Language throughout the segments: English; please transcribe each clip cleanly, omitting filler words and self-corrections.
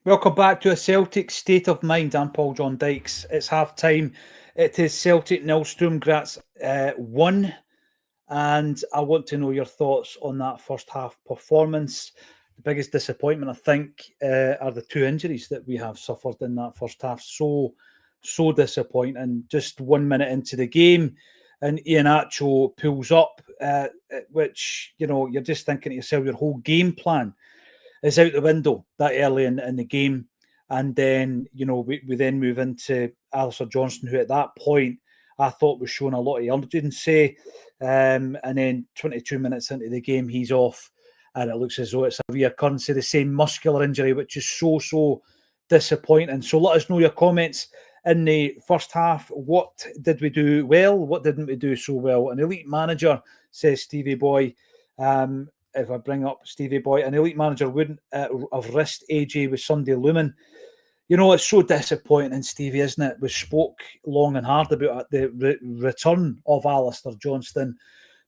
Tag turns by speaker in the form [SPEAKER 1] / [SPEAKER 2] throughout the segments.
[SPEAKER 1] Welcome back to a Celtic State of Mind. I'm Paul John Dykes. It's half time. It is Celtic nil, Sturm Graz 1. And I want to know your thoughts on that first half performance. The biggest disappointment, I think, are the two injuries that we have suffered in that first half. So disappointing. Just 1 minute into the game, and Acsom pulls up, which, you're just thinking to yourself, your whole game plan is out the window that early in the game. And then, we then move into Alistair Johnston, who at that point I thought was showing a lot of urgency. And then 22 minutes into the game, he's off. And it looks as though it's a reoccurrence of the same muscular injury, which is so disappointing. So let us know your comments in the first half. What did we do well? What didn't we do so well? An elite manager, says Stevie Boy. If I bring up Stevie Boy, an elite manager wouldn't have risked AJ with Sunday looming. It's so disappointing, Stevie, isn't it? We spoke long and hard about the return of Alistair Johnston.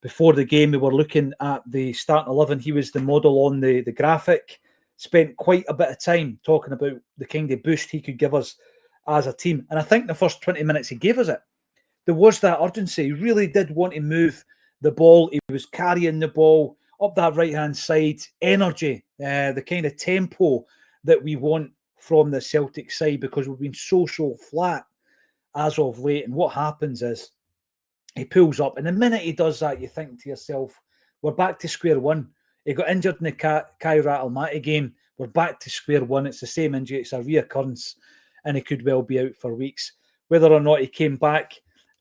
[SPEAKER 1] Before the game, we were looking at the starting 11. He was the model on the graphic. Spent quite a bit of time talking about the kind of boost he could give us as a team. And I think the first 20 minutes he gave us it. There was that urgency. He really did want to move the ball. He was carrying the ball up that right-hand side, energy, the kind of tempo that we want from the Celtic side, because we've been so flat as of late. And what happens is he pulls up, and the minute he does that, you think to yourself, we're back to square one. He got injured in the Kai Rattlemati game. We're back to square one. It's the same injury. It's a reoccurrence, and he could well be out for weeks. Whether or not he came back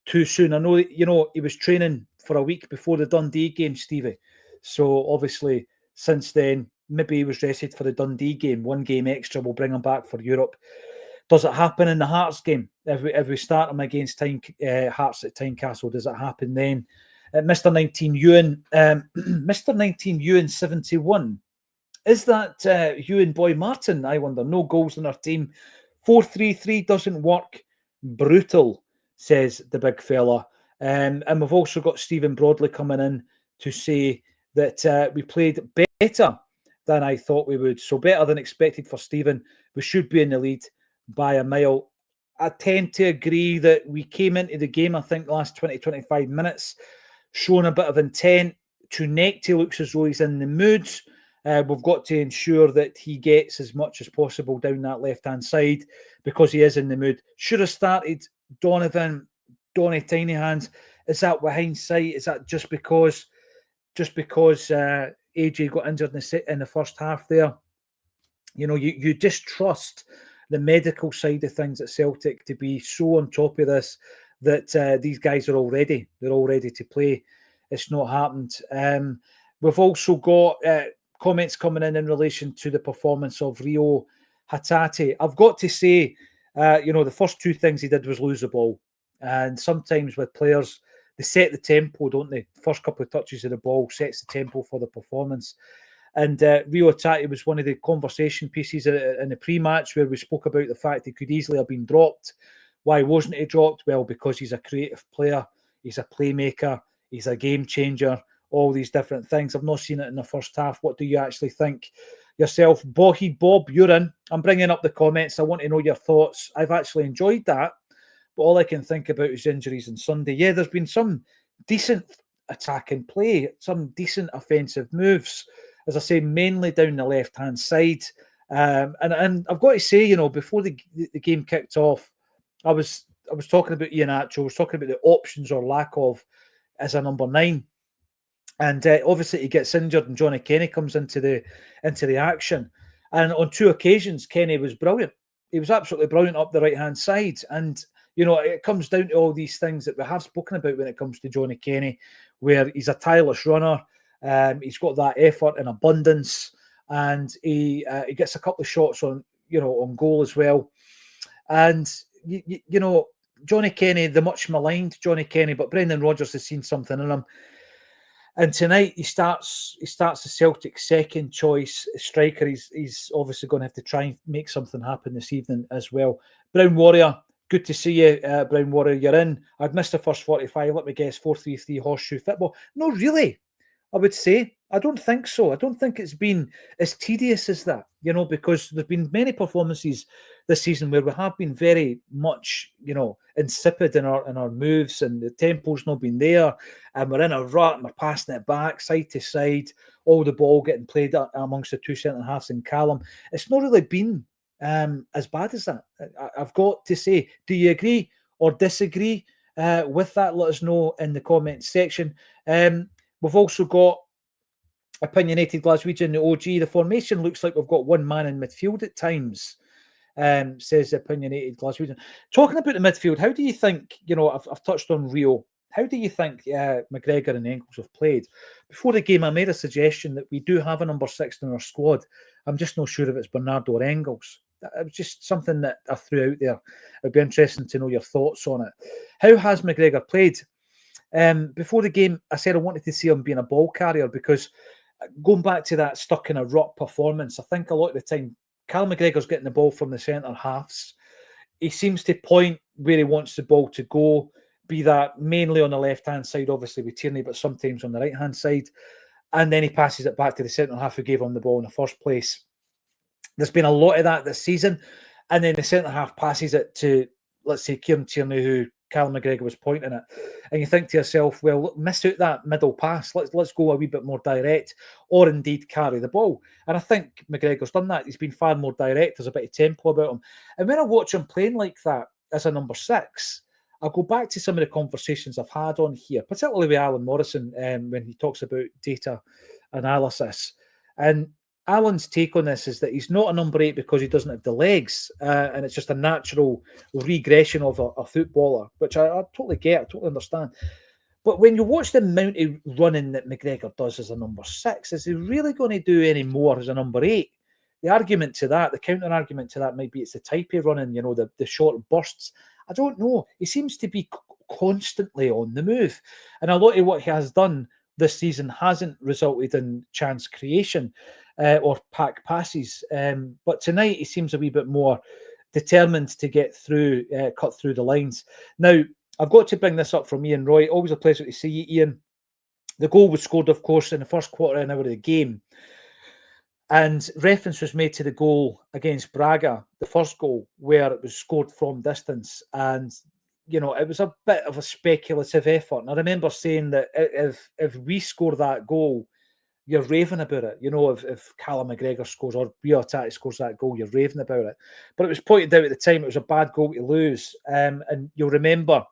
[SPEAKER 1] too soon, I know that, he was training for a week before the Dundee game, Stevie. So obviously, since then, maybe he was rested for the Dundee game. 1 game extra will bring him back for Europe. Does it happen in the Hearts game? If we start him against Hearts at Tynecastle, does it happen then? Mr. 19 Ewan, Mr. 19 Ewan 71. Is that Ewan Boy Martin? I wonder. No goals in our team. 4-3-3 doesn't work. Brutal, says the big fella. And we've also got Stephen Broadley coming in to say that we played better than I thought we would. So better than expected for Stephen. We should be in the lead by a mile. I tend to agree that we came into the game, I think, the last 20-25 minutes, showing a bit of intent. Tunekti looks as though he's in the mood. We've got to ensure that he gets as much as possible down that left-hand side, because he is in the mood. Should have started Donny Tiny Hands. Is that with hindsight? Is that just because AJ got injured in the first half there? You just trust the medical side of things at Celtic to be so on top of this that these guys are all ready. They're all ready to play. It's not happened. We've also got comments coming in relation to the performance of Rio Hatate. I've got to say, the first two things he did was lose the ball. And sometimes with players, they set the tempo, don't they? The first couple of touches of the ball sets the tempo for the performance. And Rio Hatate was one of the conversation pieces in the pre-match where we spoke about the fact he could easily have been dropped. Why wasn't he dropped? Well, because he's a creative player, he's a playmaker, he's a game changer, all these different things. I've not seen it in the first half. What do you actually think yourself? Boggy Bob, you're in. I'm bringing up the comments. I want to know your thoughts. I've actually enjoyed that. But all I can think about is injuries on Sunday. Yeah, there's been some decent attacking play, some decent offensive moves, as I say, mainly down the left-hand side. And I've got to say, before the game kicked off, I was talking about Iheanacho, I was talking about the options or lack of as a number 9. And obviously he gets injured and Johnny Kenny comes into the action. And on 2 occasions, Kenny was brilliant. He was absolutely brilliant up the right-hand side. And it comes down to all these things that we have spoken about when it comes to Johnny Kenny, where he's a tireless runner. He's got that effort in abundance, and he gets a couple of shots on goal as well. And Johnny Kenny, the much maligned Johnny Kenny, but Brendan Rodgers has seen something in him. And tonight he starts the Celtic second choice striker. He's obviously going to have to try and make something happen this evening as well. Brown Warrior. Good to see you, Brown Warrior. You're in. I've missed the first 45. Let me guess, 4-3-3 horseshoe football. No, really. I would say I don't think so. I don't think it's been as tedious as that, because there's been many performances this season where we have been very much, insipid in our moves, and the tempo's not been there, and we're in a rut and we're passing it back side to side, all the ball getting played amongst the two centre halves and Callum. It's not really been as bad as that. I've got to say, do you agree or disagree with that? Let us know in the comments section. We've also got opinionated Glaswegian, the OG. The formation looks like we've got one man in midfield at times, says opinionated Glaswegian. Talking about the midfield, how do you think, I've touched on Rio. How do you think McGregor and Engels have played? Before the game, I made a suggestion that we do have a number 6 in our squad. I'm just not sure if it's Bernardo or Engels. It was just something that I threw out there. It'd be interesting to know your thoughts on it. How has McGregor played? Before the game, I said I wanted to see him being a ball carrier, because going back to that stuck in a rut performance, I think a lot of the time, Cal McGregor's getting the ball from the centre halves. He seems to point where he wants the ball to go, be that mainly on the left-hand side, obviously with Tierney, but sometimes on the right-hand side. And then he passes it back to the centre half who gave him the ball in the first place. There's been a lot of that this season. And then the centre half passes it to, let's say, Kieran Tierney, who Cal McGregor was pointing at. And you think to yourself, well, look, miss out that middle pass. Let's go a wee bit more direct, or indeed carry the ball. And I think McGregor's done that. He's been far more direct. There's a bit of tempo about him. And when I watch him playing like that as a number 6, I'll go back to some of the conversations I've had on here, particularly with Alan Morrison, when he talks about data analysis. And Alan's take on this is that he's not a number 8 because he doesn't have the legs, and it's just a natural regression of a footballer, which I totally get, I totally understand. But when you watch the amount of running that McGregor does as a number 6, is he really going to do any more as a number 8? The argument to that, the counter argument to that might be it's the type of running, the short bursts. I don't know. He seems to be constantly on the move. And a lot of what he has done this season hasn't resulted in chance creation or pack passes. But tonight he seems a wee bit more determined to get through, cut through the lines. Now, I've got to bring this up from Ian Roy. Always a pleasure to see you, Ian. The goal was scored, of course, in the first quarter and hour of the game. And reference was made to the goal against Braga, the first goal, where it was scored from distance. And, it was a bit of a speculative effort. And I remember saying that if we score that goal, you're raving about it. If Callum McGregor scores or Rio Tati scores that goal, you're raving about it. But it was pointed out at the time it was a bad goal to lose. And you'll remember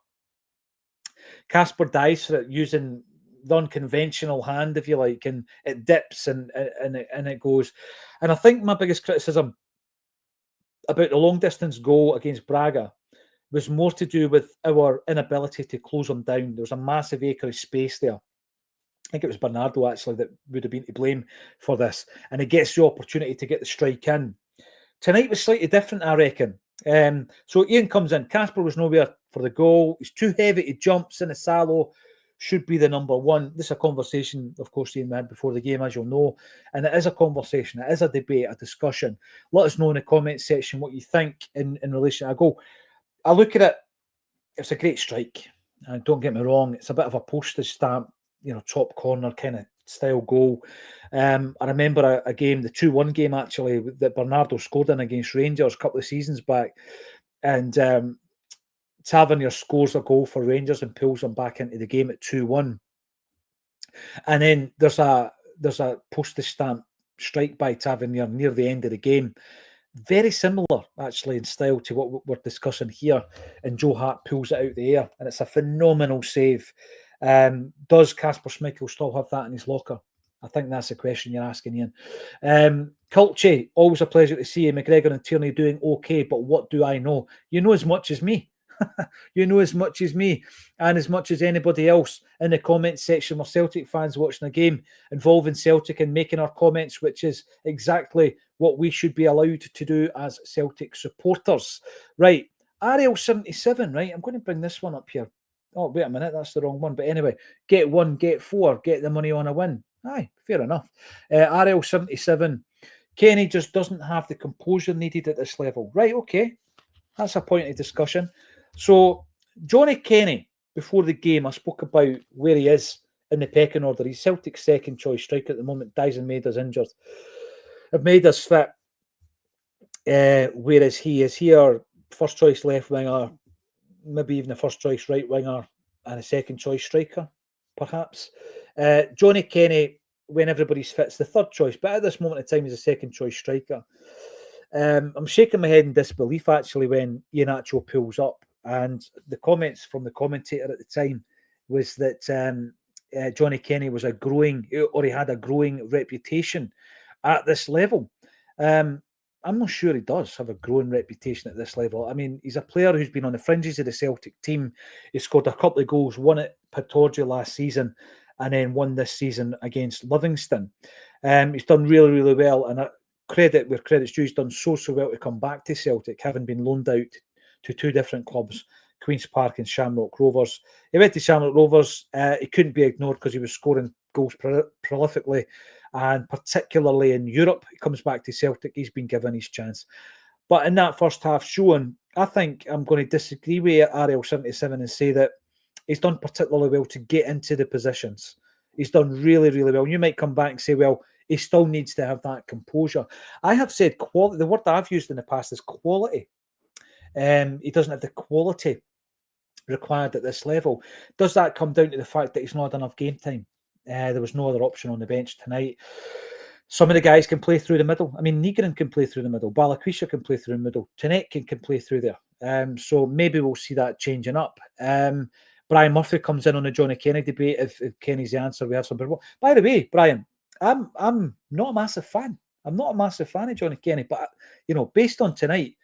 [SPEAKER 1] Casper dies for it using the unconventional hand, if you like, and it dips and it goes. And I think my biggest criticism about the long distance goal against Braga was more to do with our inability to close them down. There was a massive acre of space there. I think it was Bernardo actually that would have been to blame for this, and he gets the opportunity to get the strike in. Tonight was slightly different, I reckon. So Ian comes in. Casper was nowhere for the goal. He's too heavy. He jumps in a Salo. Should be the number 1. This is a conversation, of course, Ian had before the game, as you'll know. And it is a conversation. It is a debate, a discussion. Let us know in the comments section what you think in relation to a goal. I look at it. It's a great strike. And don't get me wrong. It's a bit of a postage stamp, top corner kind of style goal. I remember a game, the 2-1 game actually, that Bernardo scored in against Rangers a couple of seasons back. And Tavernier scores a goal for Rangers and pulls them back into the game at 2-1. And then there's a postage stamp strike by Tavernier near the end of the game. Very similar, actually, in style to what we're discussing here. And Joe Hart pulls it out the air, and it's a phenomenal save. Does Kasper Schmeichel still have that in his locker? I think that's the question you're asking, Ian. Culture, always a pleasure to see you. McGregor and Tierney doing okay, but what do I know? You know as much as me. You know as much as me and as much as anybody else in the comments section. We're Celtic fans watching a game involving Celtic and making our comments, which is exactly what we should be allowed to do as Celtic supporters. Right, Ariel77, right? I'm going to bring this one up here. Oh, wait a minute, that's the wrong one. But anyway, get 1, get 4, get the money on a win. Aye, fair enough. Ariel77, Kenny just doesn't have the composure needed at this level. Right, okay. That's a point of discussion. So, Johnny Kenny, before the game, I spoke about where he is in the pecking order. He's Celtic's second choice striker at the moment. Dyson Maida's injured. Have made us fit. Whereas he is here, first choice left winger, maybe even a first choice right winger, and a second choice striker, perhaps. Johnny Kenny, when everybody's fit's the third choice, but at this moment in time, he's a second choice striker. I'm shaking my head in disbelief actually when Iheanacho pulls up, and the comments from the commentator at the time was that Johnny Kenny was he had a growing reputation at this level. I'm not sure he does have a growing reputation at this level. I mean, he's a player who's been on the fringes of the Celtic team. He scored a couple of goals, won at Pittodrie last season, and then won this season against Livingston. He's done really, really well, and credit where credit's due, he's done so well to come back to Celtic, having been loaned out to two different clubs, Queen's Park and Shamrock Rovers. He went to Shamrock Rovers. He couldn't be ignored because he was scoring goals prolifically, and particularly in Europe. He comes back to Celtic, he's been given his chance. But in that first half showing, I think I'm going to disagree with RL77 and say that he's done particularly well to get into the positions. He's done really, really well. You might come back and say, well, he still needs to have that composure. I have said quality. The word I've used in the past is quality. He doesn't have the quality required at this level. Does that come down to the fact that he's not had enough game time? There was no other option on the bench tonight. Some of the guys can play through the middle. I mean, Nygren can play through the middle. Balakwisha can play through the middle. Tanek can play through there. So maybe we'll see that changing up. Brian Murphy comes in on the Johnny Kenny debate. If Kenny's the answer, we have some. By the way, Brian, I'm not a massive fan. I'm not a massive fan of Johnny Kenny, but based on tonight,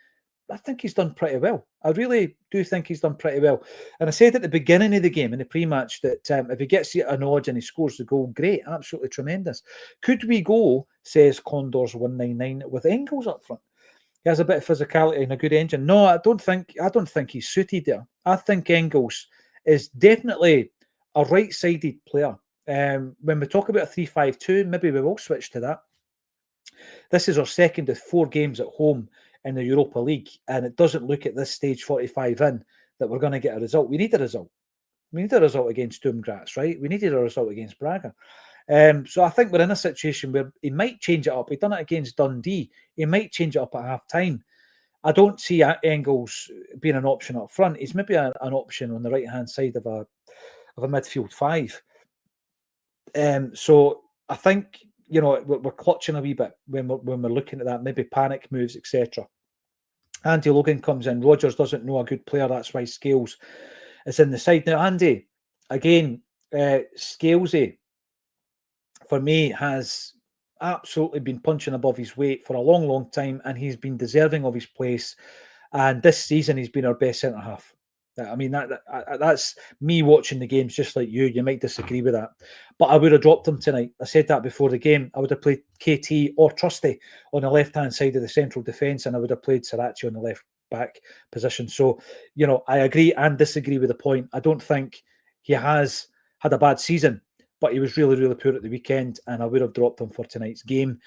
[SPEAKER 1] I think he's done pretty well. I really do think he's done pretty well. And I said at the beginning of the game, in the pre-match, that if he gets an odd and he scores the goal, great, absolutely tremendous. Could we go, says Condors 199, with Engels up front? He has a bit of physicality and a good engine. No, I don't think he's suited there. I think Engels is definitely a right-sided player. When we talk about a 3-5-2, maybe we will switch to that. This is our second of 4 games at home in the Europa League, and it doesn't look at this stage 45 in that we're going to get a result. We need a result. We need a result against Sturm Graz, right? We needed a result against Braga. So I think we're in a situation where he might change it up. He done it against Dundee. He might change it up at half-time. I don't see Engels being an option up front. He's maybe an option on the right-hand side of a midfield 5. So I think we're clutching a wee bit when we're looking at that, maybe panic moves, etc. Andy Logan comes in. Rodgers doesn't know a good player, that's why Scales is in the side. Now, Andy, again, Scalesy, for me, has absolutely been punching above his weight for a long, long time, and he's been deserving of his place. And this season, he's been our best centre-half. I mean, that's me watching the games just like you. You might disagree with that. But I would have dropped him tonight. I said that before the game. I would have played KT or Trusty on the left-hand side of the central defence, and I would have played Sarachi on the left-back position. So, I agree and disagree with the point. I don't think he has had a bad season, but he was really, really poor at the weekend, and I would have dropped him for tonight's game.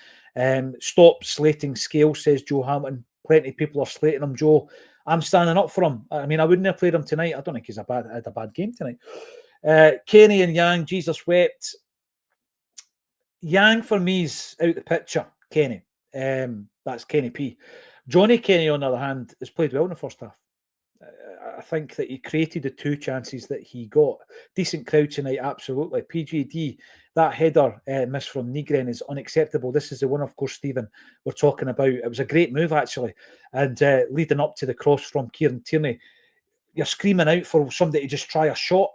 [SPEAKER 1] Stop slating Scale, says Joe Hamilton. Plenty of people are slating him, Joe. I'm standing up for him. I mean, I wouldn't have played him tonight. I don't think he's had a bad game tonight. Kenny and Yang, Jesus wept. Yang, for me, is out the picture. Kenny. That's Kenny P. Johnny Kenny, on the other hand, has played well in the first half. I think that he created the 2 chances that he got. Decent crowd tonight, absolutely. PGD, that header miss from Nygren is unacceptable. This is the one, of course, Stephen, we're talking about. It was a great move, actually. And leading up to the cross from Kieran Tierney, you're screaming out for somebody to just try a shot,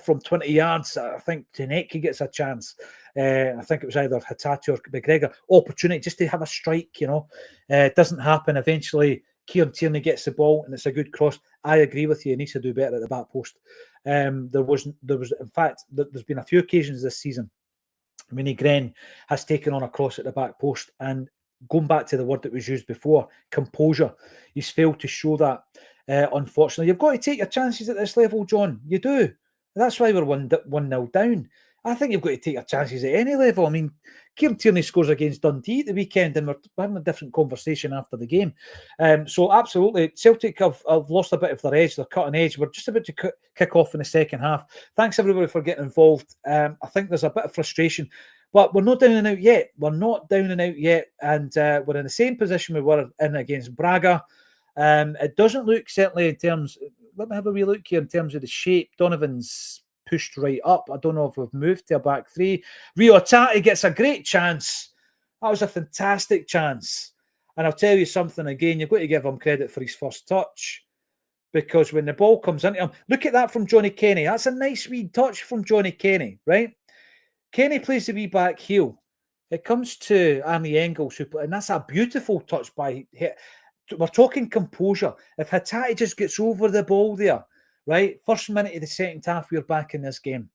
[SPEAKER 1] from 20 yards. I think Taneki gets a chance. I think it was either Hatate or McGregor. Opportunity just to have a strike, It doesn't happen. Eventually, Kieran Tierney gets the ball and it's a good cross. I agree with you. He needs to do better at the back post. There was, in fact, there's been a few occasions this season when Gren has taken on a cross at the back post, and going back to the word that was used before, composure. He's failed to show that. Unfortunately, you've got to take your chances at this level, John. You do. That's why we're 1-0 down. I think you've got to take your chances at any level. I mean, Kieran Tierney scores against Dundee at the weekend, and we're having a different conversation after the game. So absolutely, Celtic have lost a bit of their edge, their cutting edge. We're just about to kick off in the second half. Thanks everybody for getting involved. I think there's a bit of frustration, but we're not down and out yet. We're not down and out yet, and we're in the same position we were in against Braga. It doesn't look, certainly in terms, let me have a wee look here in terms of the shape. Donovan's pushed right up. I don't know if we've moved to a back three. Rio Tati gets a great chance. That was a fantastic chance. And I'll tell you something again, you've got to give him credit for his first touch, because when the ball comes into him, look at that from Johnny Kenny. That's a nice wee touch from Johnny Kenny, right? Kenny plays the wee back heel. It comes to Arnie Engels, and that's a beautiful touch by. We're talking composure. If Hatate just gets over the ball there, right? First minute of the second half, we're back in this game.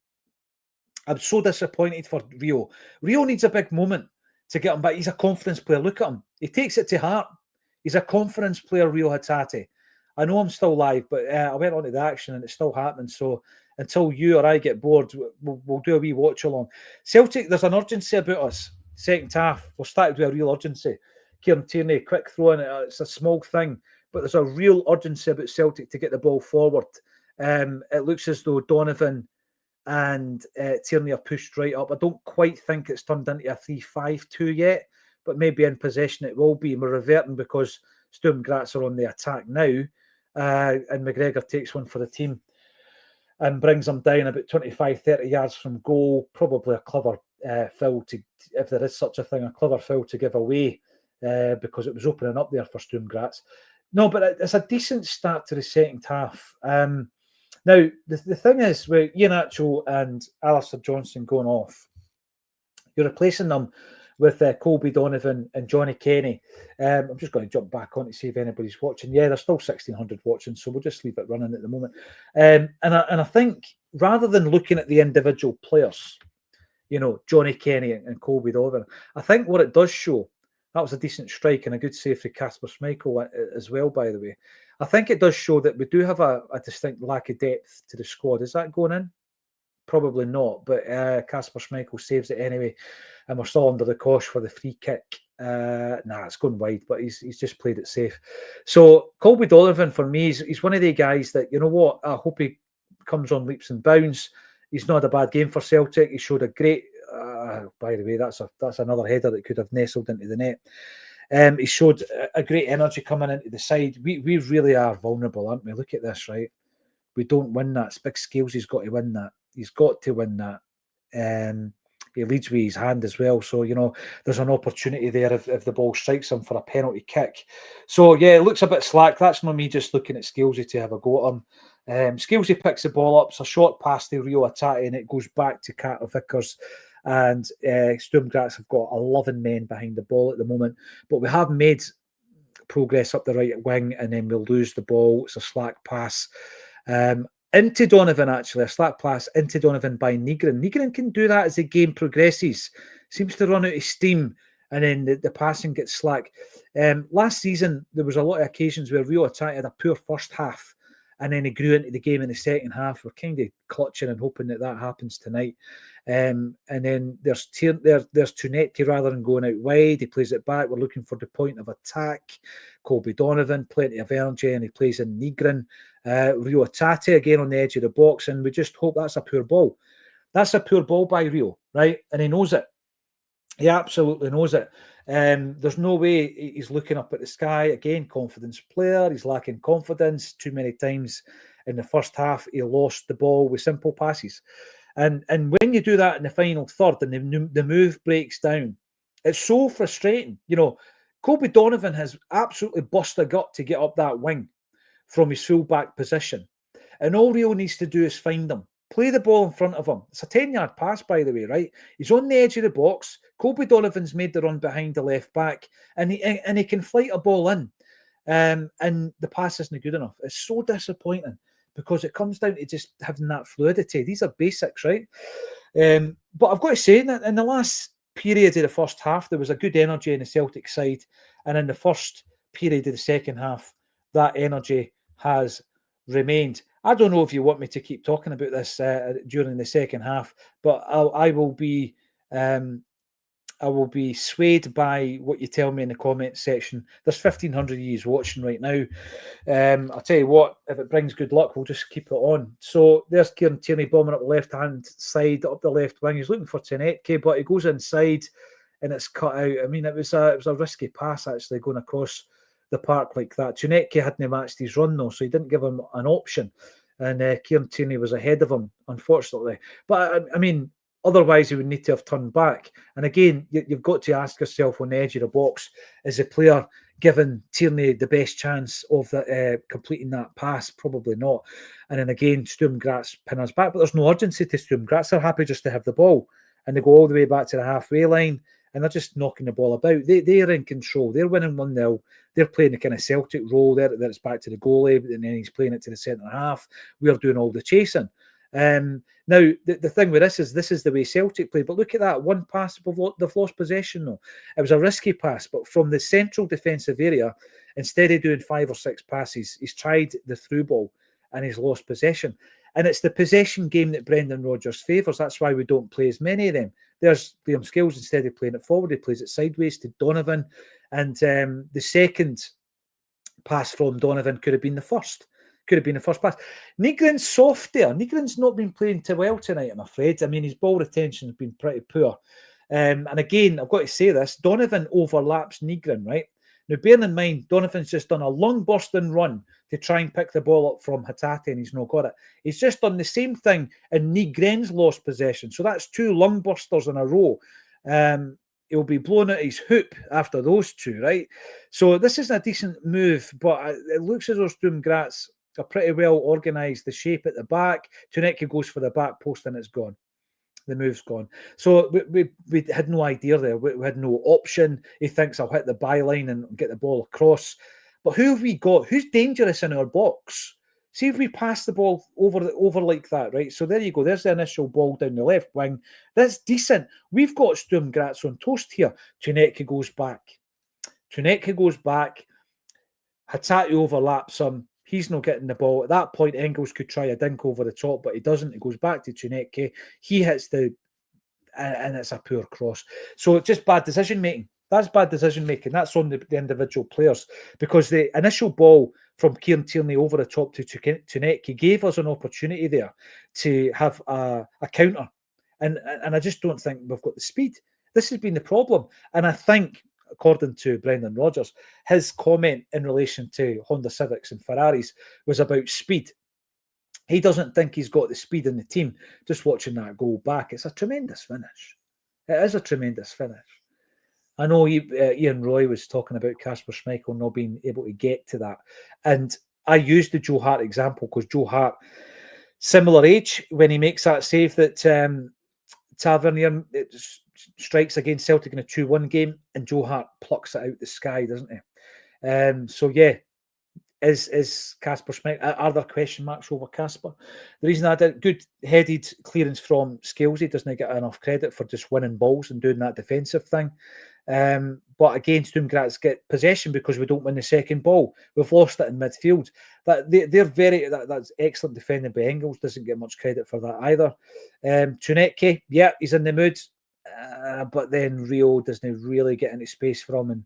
[SPEAKER 1] I'm so disappointed for Rio. Rio needs a big moment to get him back. He's a confidence player. Look at him. He takes it to heart. He's a confidence player, Rio Hatate. I know I'm still live, but I went on to the action and it's still happening. So until you or I get bored, we'll do a wee watch along. Celtic, there's an urgency about us. Second half, we're starting with a real urgency. Kieran Tierney, quick throw in, it's a small thing, but there's a real urgency about Celtic to get the ball forward. It looks as though Donovan and Tierney are pushed right up. I don't quite think it's turned into a 3-5-2 yet, but maybe in possession it will be. We're reverting because Sturm Graz are on the attack now, and McGregor takes one for the team and brings them down about 25-30 yards from goal. Probably a clever foul, to, if there is such a thing, a clever foul to give away, because it was opening up there for Sturm Graz. No, but it's a decent start to the second half. Now, the thing is, with Iheanacho and Alistair Johnston going off, you're replacing them with Colby Donovan and Johnny Kenny. I'm just going to jump back on to see if anybody's watching. Yeah, there's still 1,600 watching, so we'll just leave it running at the moment. And I think, rather than looking at the individual players, you know, Johnny Kenny and Colby Donovan, I think what it does show, that was a decent strike and a good save for Kasper Schmeichel as well, by the way. I think it does show that we do have a distinct lack of depth to the squad. Is that going in? Probably not, but Kasper Schmeichel saves it anyway, and we're still under the cosh for the free kick. It's going wide, but he's just played it safe. So Colby Donovan, for me, he's one of the guys that, you know what, I hope he comes on leaps and bounds. He's not a bad game for Celtic. He showed a great, by the way, that's another header that could have nestled into the net. He showed a great energy coming into the side. We really are vulnerable, aren't we? Look at this, right? We don't win that. It's big Scales, he's got to win that. He's got to win that. He leads with his hand as well. So, you know, there's an opportunity there if the ball strikes him for a penalty kick. So, yeah, it looks a bit slack. That's not me just looking at Scalesy to have a go at him. Scalesy picks the ball up. It's a short pass to Rio Hatate, and it goes back to Carter Vickers. And Sturm Graz have got 11 men behind the ball at the moment. But we have made progress up the right wing, and then we'll lose the ball. It's a slack pass. Into Donovan, actually, a slack pass into Donovan by Nygren. Nygren can do that as the game progresses. Seems to run out of steam, and then the passing gets slack. Last season, there was a lot of occasions where Rio Hatate had a poor first half, and then he grew into the game in the second half. We're kind of clutching and hoping that happens tonight. And then there's Tunetti, rather than going out wide, he plays it back. We're looking for the point of attack. Colby Donovan, plenty of energy, and he plays in Nygren. Rio Hatate again on the edge of the box, and we just hope that's a poor ball. That's a poor ball by Rio, right? And he knows it. He absolutely knows it. There's no way he's looking up at the sky. Again, confidence player. He's lacking confidence. Too many times in the first half, he lost the ball with simple passes. And when you do that in the final third and the move breaks down, it's so frustrating. You know, Colby Donovan has absolutely bust a gut to get up that wing from his full-back position. And all Rio needs to do is find him. Play the ball in front of him. It's a 10-yard pass, by the way, right? He's on the edge of the box. Colby Donovan's made the run behind the left back, and he can flight a ball in. And the pass isn't good enough. It's so disappointing because it comes down to just having that fluidity. These are basics, right? But I've got to say that in the last period of the first half, there was a good energy in the Celtic side. And in the first period of the second half, that energy has remained. I don't know if you want me to keep talking about this during the second half, but I will be swayed by what you tell me in the comment section. There's 1,500 of you watching right now. I'll tell you what, if it brings good luck, we'll just keep it on. So there's Kieran Tierney bombing up the left-hand side, up the left wing. He's looking for Tenetke, but he goes inside and it's cut out. I mean, it was a risky pass, actually, going across the park like that. Tenetke hadn't matched his run, though, so he didn't give him an option. And Kieran Tierney was ahead of him, unfortunately. But, I mean, otherwise, he would need to have turned back. And again, you've got to ask yourself on the edge of the box, is the player giving Tierney the best chance of completing that pass? Probably not. And then again, Sturm Graz pin us back, but there's no urgency to Sturm Graz. They're happy just to have the ball. And they go all the way back to the halfway line, and they're just knocking the ball about. They're in control. They're winning 1-0. They're playing the kind of Celtic role there. It's back to the goalie, and then he's playing it to the centre half. We're doing all the chasing. Now, the thing with this is the way Celtic play. But look at that. One pass, they've lost possession, though. It was a risky pass, but from the central defensive area, instead of doing 5 or 6 passes, he's tried the through ball and he's lost possession. And it's the possession game that Brendan Rodgers favours. That's why we don't play as many of them. There's Liam Scales, instead of playing it forward, he plays it sideways to Donovan. And the second pass from Donovan could have been the first. Could have been the first pass. Nygren's soft there. Nygren's not been playing too well tonight, I'm afraid. I mean, his ball retention has been pretty poor. And again, I've got to say this, Donovan overlaps Nygren, right? Now, bearing in mind, Donovan's just done a long bursting run to try and pick the ball up from Hatate, and he's not got it. He's just done the same thing, and Nygren's lost possession. So that's 2 lung busters in a row. He'll be blown out his hoop after those 2, right? So this is a decent move, but it looks as though Sturm Graz are pretty well organised. The shape at the back. Tenetke goes for the back post, and it's gone. The move's gone. So we had no idea there. We had no option. He thinks I'll hit the byline and get the ball across. But who have we got? Who's dangerous in our box? See if we pass the ball over like that, right? So there you go. There's the initial ball down the left wing. That's decent. We've got Sturm Graz on toast here. Tenetke goes back. Hatate overlaps him. He's not getting the ball. At that point, Engels could try a dink over the top, but he doesn't. He goes back to Tenetke. He hits and it's a poor cross. So it's just bad decision making. That's bad decision making. That's on the individual players, because the initial ball from Kieran Tierney over the top to Tenetke gave us an opportunity there to have a counter. And I just don't think we've got the speed. This has been the problem. And I think, according to Brendan Rodgers, his comment in relation to Honda Civics and Ferraris was about speed. He doesn't think he's got the speed in the team. Just watching that goal back, it's a tremendous finish. It is a tremendous finish. I know Ian Roy was talking about Kasper Schmeichel not being able to get to that. And I used the Joe Hart example because Joe Hart, similar age, when he makes that save that Tavernier strikes against Celtic in a 2-1 game, and Joe Hart plucks it out the sky, doesn't he? So yeah, is Kasper Schmeichel? Are there question marks over Kasper? The reason I did good headed clearance from Scales, he doesn't get enough credit for just winning balls and doing that defensive thing. But again, Sturm Graz get possession because we don't win the second ball. We've lost it in midfield. That's excellent defending by Engels. Doesn't get much credit for that either. Tenetke, yeah, he's in the mood, but then Rio doesn't really get into space for him, and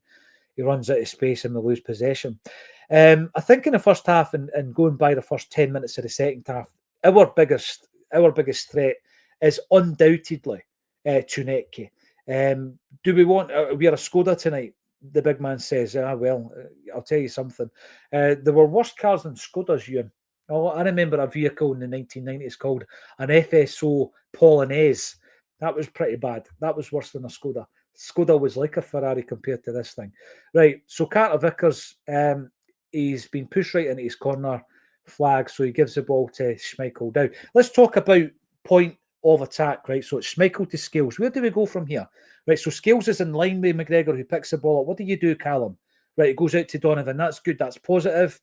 [SPEAKER 1] he runs out of space and we lose possession. I think in the first half and going by the first 10 minutes of the second half, our biggest threat is undoubtedly Tenetke. Do we want? We are a Skoda tonight. The big man says, well, I'll tell you something. There were worse cars than Skodas, Ewan. Oh, I remember a vehicle in the 1990s called an FSO Polonaise. That was pretty bad. That was worse than a Skoda. Skoda was like a Ferrari compared to this thing. Right, so Carter Vickers, he's been pushed right into his corner flag, so he gives the ball to Schmeichel. Now, let's talk about point of attack, right? So it's Schmeichel to Scales. Where do we go from here? Right, so Scales is in line with McGregor, who picks the ball up. What do you do, Callum? Right, it goes out to Donovan. That's good. That's positive.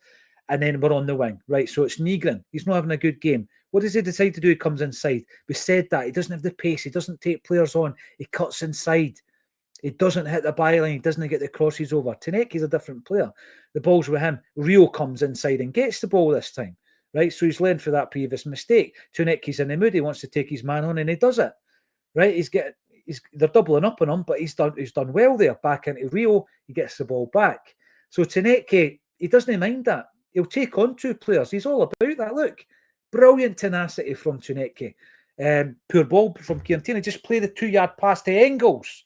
[SPEAKER 1] And then we're on the wing. Right, so it's Nygren. He's not having a good game. What does he decide to do? He comes inside. We said that. He doesn't have the pace. He doesn't take players on. He cuts inside. He doesn't hit the byline. He doesn't get the crosses over. Tenetke's a different player. The ball's with him. Rio comes inside and gets the ball this time. right? So he's learned from that previous mistake. Tunecki's in the mood. He wants to take his man on, and he does it, right? They're doubling up on him, but he's done well there. Back into Rio, he gets the ball back. So Tunecki, he doesn't mind that. He'll take on two players. He's all about that. Look, brilliant tenacity from Tunecki. Poor ball from Chiantini. Just play the 2-yard pass to Engels.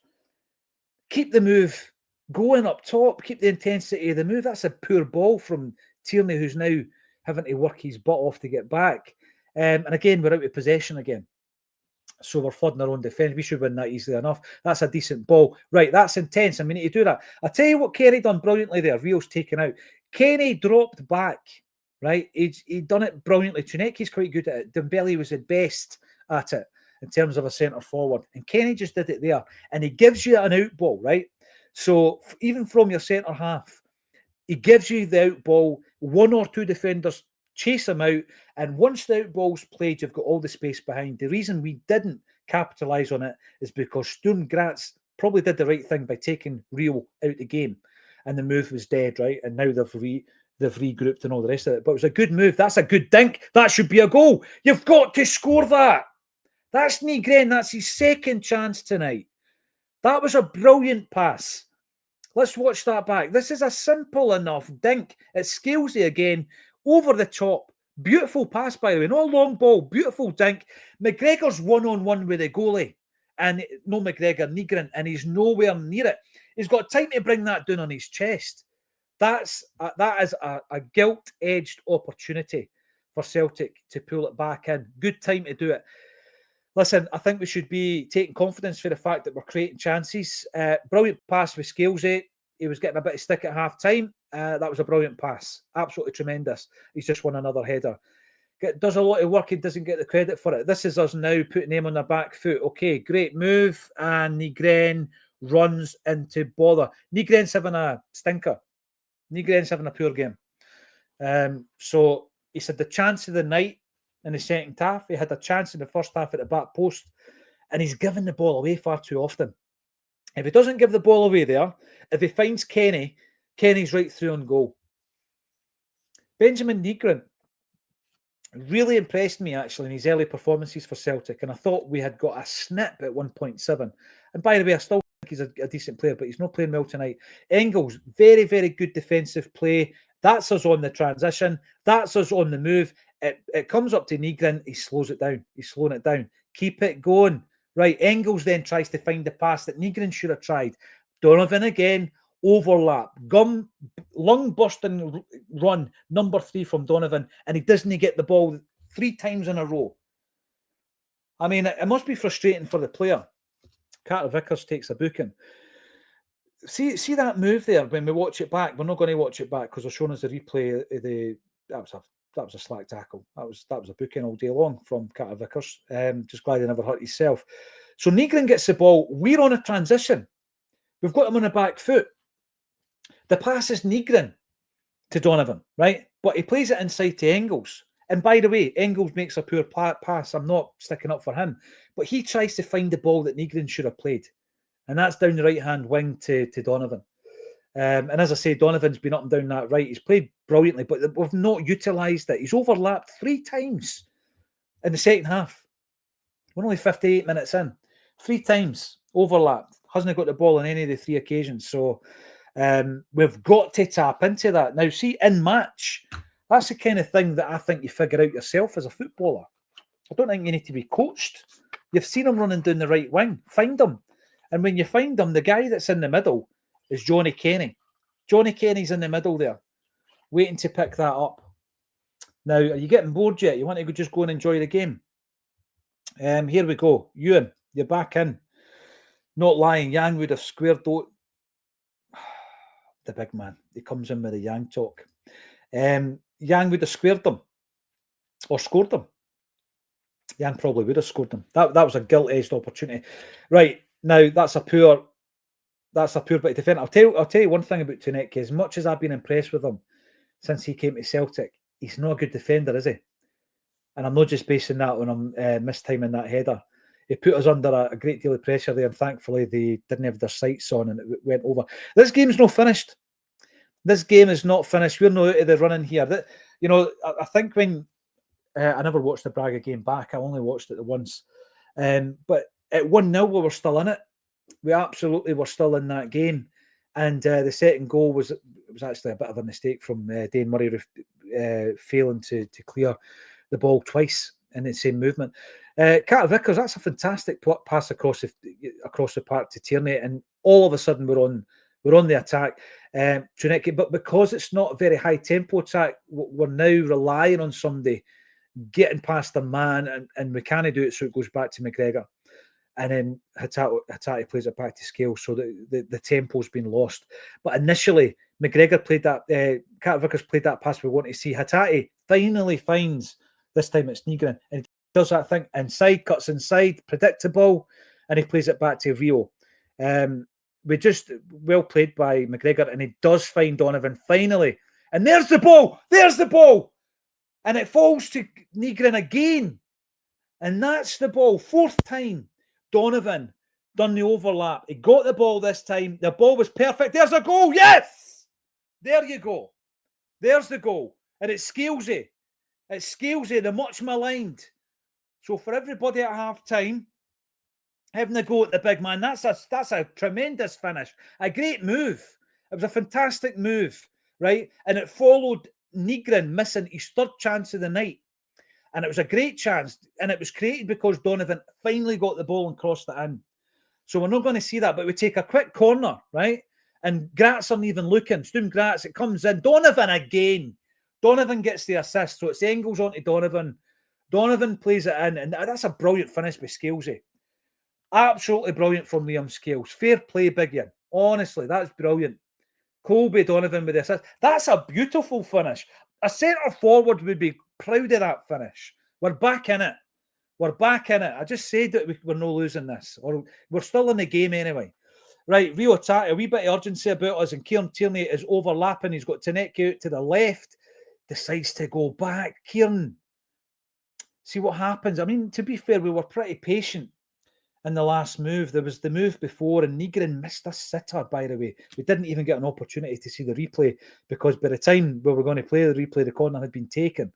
[SPEAKER 1] Keep the move going up top. Keep the intensity of the move. That's a poor ball from Tierney, who's now having to work his butt off to get back. And again, we're out of possession again. So we're flooding our own defence. We should win that easily enough. That's a decent ball. Right, that's intense, and we need to do that. I'll tell you what Kenny done brilliantly there. Rio's taken out. Kenny dropped back, right? He'd done it brilliantly. Tunecki's quite good at it. Dembele was the best at it in terms of a centre forward. And Kenny just did it there. And he gives you an out ball, right? So even from your centre half, he gives you the out ball. One or two defenders chase him out, and once the out ball's played, you've got all the space behind. The reason we didn't capitalise on it is because Sturm Graz probably did the right thing by taking Rio out the game, and the move was dead, right? And now they've regrouped and all the rest of it. But it was a good move. That's a good dink. That should be a goal. You've got to score that. That's Nygren. That's his second chance tonight. That was a brilliant pass. Let's watch that back. This is a simple enough dink. It's Scalesy again. Over the top. Beautiful pass, by the way. No long ball. Beautiful dink. McGregor's one-on-one with the goalie. And no McGregor, Nygren. And he's nowhere near it. He's got time to bring that down on his chest. That is a gilt-edged opportunity for Celtic to pull it back in. Good time to do it. Listen, I think we should be taking confidence for the fact that we're creating chances. Brilliant pass with Scalesy. He was getting a bit of stick at half-time. That was a brilliant pass. Absolutely tremendous. He's just won another header. Does a lot of work. He doesn't get the credit for it. This is us now putting him on the back foot. Okay, great move. And Nygren runs into bother. Nygren's having a stinker. Nygren's having a poor game. So he's had the chance of the night in the second half. He had a chance in the first half at the back post. And he's given the ball away far too often. If he doesn't give the ball away there, if he finds Kenny, Kenny's right through on goal. Benjamin Nygren really impressed me, actually, in his early performances for Celtic. And I thought we had got a snip at 1.7. And by the way, I still think he's a decent player, but he's not playing well tonight. Engels, very, very good defensive play. That's us on the transition. That's us on the move. It comes up to Nygren. He slows it down. He's slowing it down. Keep it going. Right, Engels then tries to find the pass that Nygren should have tried. Donovan again, overlap. Lung-busting run, number 3 from Donovan, and he doesn't get the ball 3 times in a row. I mean, it must be frustrating for the player. Carter Vickers takes a booking. See that move there when we watch it back. We're not going to watch it back because they're showing us a replay of that was a slack tackle. That was a booking all day long from Carter Vickers. Just glad he never hurt himself. So Nygren gets the ball. We're on a transition. We've got him on the back foot. The pass is Nygren to Donovan, right? But he plays it inside to Engels. And by the way, Engels makes a poor pass. I'm not sticking up for him. But he tries to find the ball that Nygren should have played. And that's down the right-hand wing to Donovan. And as I say, Donovan's been up and down that right. He's played brilliantly, but we've not utilised it. He's overlapped 3 times in the second half. We're only 58 minutes in. 3 times overlapped. Hasn't got the ball on any of the 3 occasions. So we've got to tap into that. Now, see, in match, that's the kind of thing that I think you figure out yourself as a footballer. I don't think you need to be coached. You've seen him running down the right wing. Find him. And when you find him, the guy that's in the middle is Johnny Kenny. Johnny Kenny's in the middle there, waiting to pick that up. Now, are you getting bored yet? You want to just go and enjoy the game? Here we go. Ewan, you're back in. Not lying. Yang would have squared out. The big man. He comes in with a Yang talk. Yang would have squared them. Or scored them. Yang probably would have scored them. That was a gilt-edged opportunity. Right. Now, that's a poor bit of defence. I'll tell you one thing about Tunecki. As much as I've been impressed with him since he came to Celtic, he's not a good defender, is he? And I'm not just basing that on him mistiming that header. He put us under a great deal of pressure there, and thankfully they didn't have their sights on and it went over. This game's not finished. This game is not finished. We're not out of the running here. I think when I never watched the Braga game back. I only watched it the once. But at 1-0, we were still in it. We absolutely were still in that game. And the second goal was actually a bit of a mistake from Dane Murray failing to clear the ball twice in the same movement. Carter Vickers, that's a fantastic pass across the park to Tierney, and all of a sudden we're on the attack. But because it's not a very high tempo attack, we're now relying on somebody getting past the man, and we can't do it, so it goes back to McGregor. And then Hatate plays it back to Scales, so the tempo's been lost. But initially, McGregor played that, Carter Vickers played that pass we want to see. Hatate finally finds, this time it's Nygren, and he does that thing inside, cuts inside, predictable, and he plays it back to Rio. We just, well played by McGregor, and he does find Donovan finally. And there's the ball! And it falls to Nygren again. And that's the ball, fourth time. Donovan done the overlap. He got the ball this time. The ball was perfect. There's a goal. Yes! There you go. There's the goal. And it's Scalesy. It's Scalesy, the much maligned. So for everybody at half-time, having a go at the big man, that's a tremendous finish. A great move. It was a fantastic move, right? And it followed Nygren missing his third chance of the night. And it was a great chance, and it was created because Donovan finally got the ball and crossed it in. So we're not going to see that, but we take a quick corner, right? And Graz aren't even looking. Sturm Graz, it comes in. Donovan again. Donovan gets the assist, so it's Engels onto Donovan. Donovan plays it in, and that's a brilliant finish by Scalesy. Absolutely brilliant from Liam Scales. Fair play, Big Ian. Honestly, that's brilliant. Colby Donovan with the assist. That's a beautiful finish. A centre forward would be proud of that finish. We're back in it. I just said that we're not losing this, or we're still in the game anyway. Right, Rio Hatate, a wee bit of urgency about us, and Kieran Tierney is overlapping. He's got Tanecki out to the left, decides to go back. Kieran, see what happens. I mean, to be fair, we were pretty patient in the last move. There was the move before, and Nygren missed a sitter, by the way. We didn't even get an opportunity to see the replay, because by the time we were going to play the replay, the corner had been taken,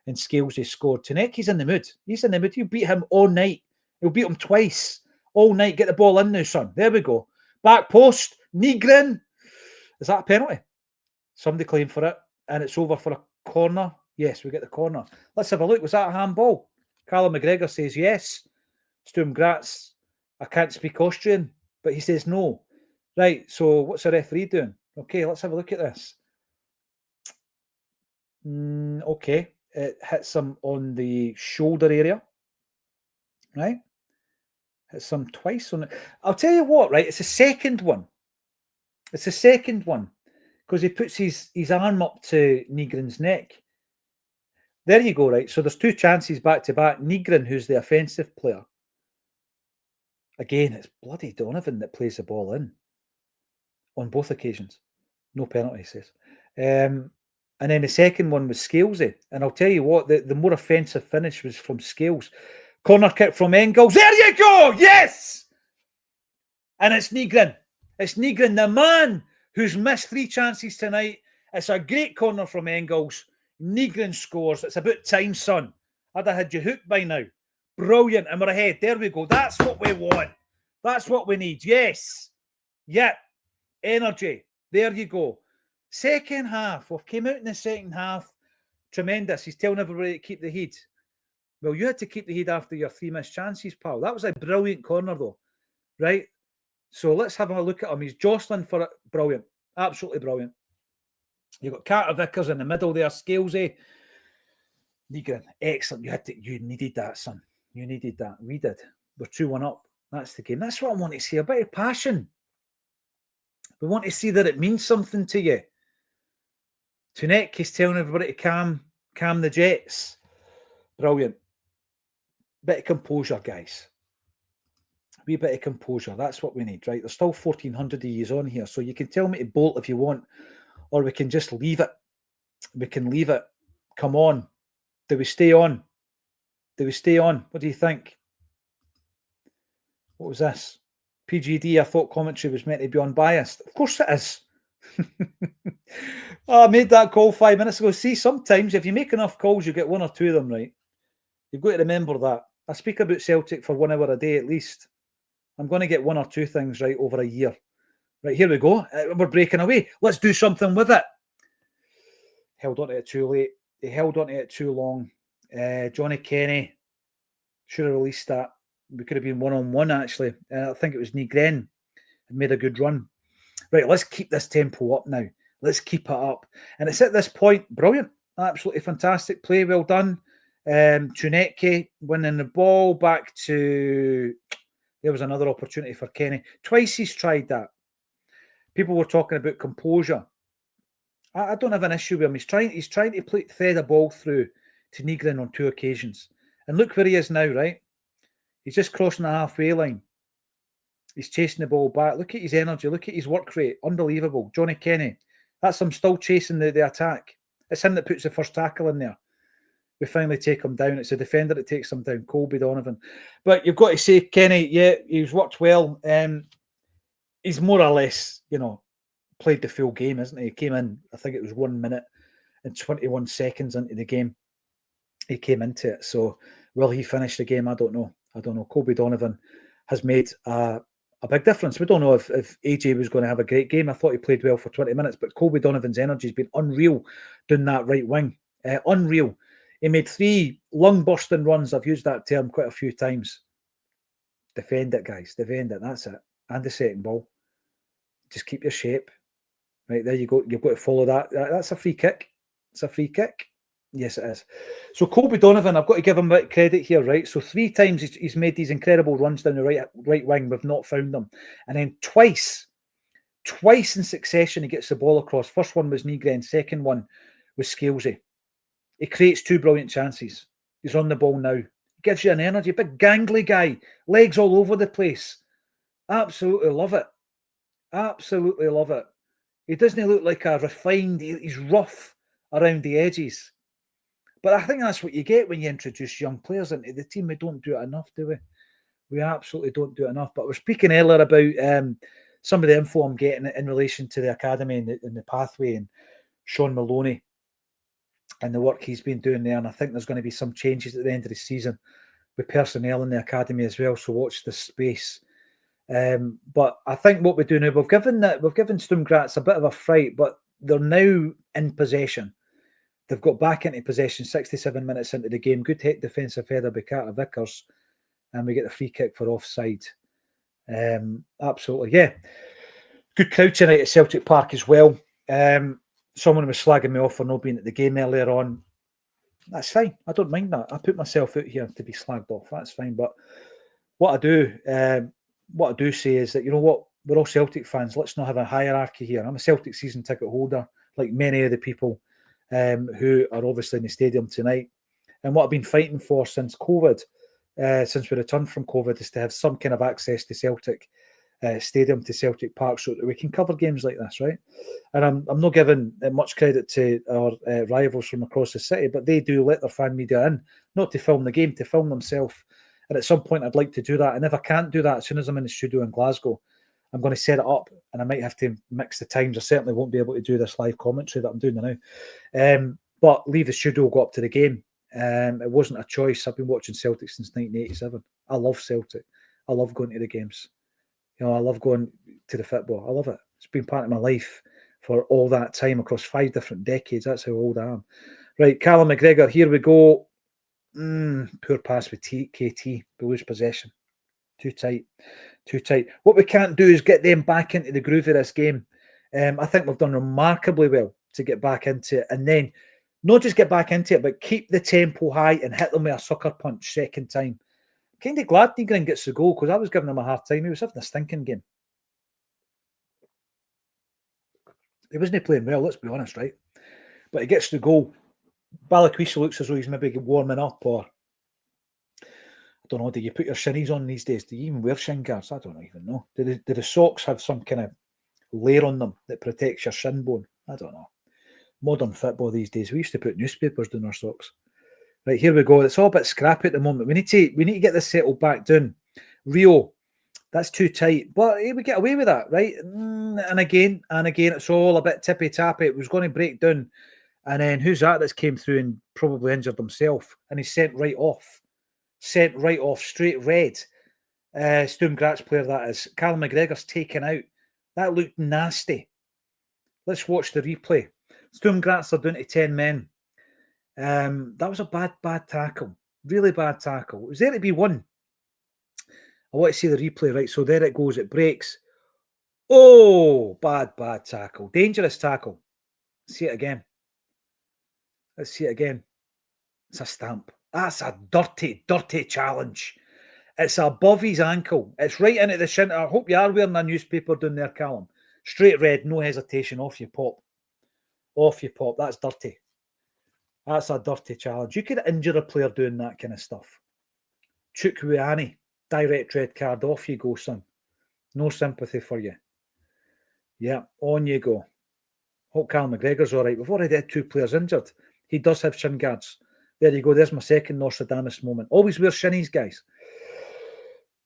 [SPEAKER 1] and Scalesy scored. Tanecki's in the mood. He's in the mood. You beat him all night. He'll beat him twice all night. Get the ball in now, son. There we go. Back post. Nygren. Is that a penalty? Somebody claimed for it, and it's over for a corner. Yes, we get the corner. Let's have a look. Was that a handball? Callum McGregor says yes. Sturm Graz, I can't speak Austrian, but he says no. Right, so what's the referee doing? Okay, let's have a look at this. Okay, it hits him on the shoulder area. Right? Hits him twice on it. I'll tell you what, right? It's the second one. Because he puts his arm up to Nygren's neck. There you go, right? So there's two chances back to back. Nygren, who's the offensive player. Again, it's bloody Donovan that plays the ball in on both occasions. No penalty, he says. And then the second one was Scalesy. And I'll tell you what, the more offensive finish was from Scales. Corner kick from Engels. There you go! Yes! And it's Nygren. It's Nygren, the man who's missed 3 chances tonight. It's a great corner from Engels. Nygren scores. It's about time, son. I'd have had you hooked by now. Brilliant. And we're ahead. There we go. That's what we want. That's what we need. Yes. Yep. Energy. There you go. Second half. We've came out in the second half. Tremendous. He's telling everybody to keep the heat. Well, you had to keep the heat after your 3 missed chances, pal. That was a brilliant corner, though. Right? So let's have a look at him. He's jostling for it. Brilliant. Absolutely brilliant. You've got Carter Vickers in the middle there. Scalesy. Nygren. Excellent. You needed that, son. You needed that. We did. We're 2-1 up. That's the game. That's what I want to see. A bit of passion. We want to see that it means something to you. Tanecki's telling everybody to calm the jets. Brilliant. Bit of composure, guys. Wee bit of composure. That's what we need, right? There's still 1,400 of yous on here, so you can tell me to bolt if you want, or we can just leave it. We can leave it. Come on. Do we stay on? What do you think? What was this? PGD, I thought commentary was meant to be unbiased. Of course it is. I made that call 5 minutes ago. See, sometimes if you make enough calls, you get 1 or 2 of them right. You've got to remember that. I speak about Celtic for 1 hour a day at least. I'm going to get 1 or 2 things right over a year. Right, here we go. We're breaking away. Let's do something with it. Held on to it too late. He held on to it too long. Johnny Kenny should have released that. We could have been 1-on-1 actually. I think it was Nigren had made a good run. Right, let's keep this tempo up now. Let's keep it up. And it's at this point, brilliant. Absolutely fantastic play. Well done. Tuneke winning the ball back to... There was another opportunity for Kenny. Twice he's tried that. People were talking about composure. I don't have an issue with him. He's trying to thread a ball through to Nigren on 2 occasions. And look where he is now, right? He's just crossing the halfway line. He's chasing the ball back. Look at his energy. Look at his work rate. Unbelievable. Johnny Kenny. That's him still chasing the attack. It's him that puts the first tackle in there. We finally take him down. It's a defender that takes him down, Colby Donovan. But you've got to say, Kenny, yeah, he's worked well. He's more or less, played the full game, isn't he? He came in, I think it was 1 minute and 21 seconds into the game. He came into it. So will he finish the game? I don't know. Colby Donovan has made a big difference. We don't know if AJ was going to have a great game. I thought he played well for 20 minutes, but Colby Donovan's energy has been unreal doing that right wing. Unreal. He made 3 lung-bursting runs. I've used that term quite a few times. Defend it, guys. Defend it. That's it. And the second ball. Just keep your shape. Right, there you go. You've got to follow that. That's a free kick. It's a free kick. Yes, it is. So Colby Donovan, I've got to give him a bit of credit here, right? So 3 times he's made these incredible runs down the right wing. We've not found them. And then twice in succession, he gets the ball across. First one was Nigren. Second one was Scalesy. He creates 2 brilliant chances. He's on the ball now. He gives you an energy. Big gangly guy. Legs all over the place. Absolutely love it. Absolutely love it. He doesn't look like a refined... He's rough around the edges. But I think that's what you get when you introduce young players into the team. We don't do it enough, do we? We absolutely don't do it enough. But we're speaking earlier about some of the info I'm getting in relation to the academy and the pathway and Sean Maloney and the work he's been doing there. And I think there's going to be some changes at the end of the season with personnel in the academy as well. So watch this space. But I think what we do now, we've given Sturm Graz a bit of a fright, but they're now in possession. They've got back into possession 67 minutes into the game. Good defensive header by Carter Vickers. And we get the free kick for offside. Absolutely, yeah. Good crowd tonight at Celtic Park as well. Someone was slagging me off for not being at the game earlier on. That's fine. I don't mind that. I put myself out here to be slagged off. That's fine. But what I do say is that, you know what? We're all Celtic fans. Let's not have a hierarchy here. I'm a Celtic season ticket holder, like many of the people who are obviously in the stadium tonight. And what I've been fighting for since COVID, since we returned from COVID, is to have some kind of access to Celtic Stadium, to Celtic Park, so that we can cover games like this, right? And I'm not giving much credit to our rivals from across the city, but they do let their fan media in, not to film the game, to film themselves. And at some point, I'd like to do that. And if I can't do that, as soon as I'm in the studio in Glasgow, I'm going to set it up, and I might have to mix the times. I certainly won't be able to do this live commentary that I'm doing now. But leave the studio, go up to the game. It wasn't a choice. I've been watching Celtic since 1987. I love Celtic. I love going to the games. I love going to the football. I love it. It's been part of my life for all that time across 5 different decades. That's how old I am. Right, Callum McGregor, here we go. Poor pass with KT. We lose possession. Too tight. What we can't do is get them back into the groove of this game. I think we've done remarkably well to get back into it, and then not just get back into it, but keep the tempo high and hit them with a sucker punch second time. Kind of glad Nigren gets the goal, because I was giving him a hard time. He was having a stinking game. He wasn't playing well, let's be honest, right? But he gets the goal. Balakwisa looks as though he's maybe warming up, or I don't know, do you put your shinnies on these days? Do you even wear shin guards? I don't even know. Do the socks have some kind of layer on them that protects your shin bone? I don't know. Modern football these days. We used to put newspapers down our socks. Right, here we go. It's all a bit scrappy at the moment. We need to get this settled back down. Rio, that's too tight. But hey, we get away with that, right? And again, it's all a bit tippy-tappy. It was going to break down And then who's that's came through and probably injured himself, and he's sent right off. Straight red. Sturm Graz player that is. Callum McGregor's taken out. That looked nasty. Let's watch the replay. Sturm Graz are down to 10 men. That was a bad tackle. Really bad tackle. It was there to be one. I want to see the replay, right? So there it goes. It breaks. Oh, bad tackle. Dangerous tackle. See it again. Let's see it again. It's a stamp. That's a dirty challenge. It's above his ankle. It's right into the shin. I hope you are wearing a newspaper down there, Callum. Straight red, no hesitation. Off you pop. Off you pop. That's dirty. That's a dirty challenge. You could injure a player doing that kind of stuff. Chukwueze, direct red card. Off you go, son. No sympathy for you. Yeah, on you go. Hope Callum McGregor's all right. We've already had 2 players injured. He does have shin guards. There you go. There's my second Nostradamus moment. Always wear shinnies, guys.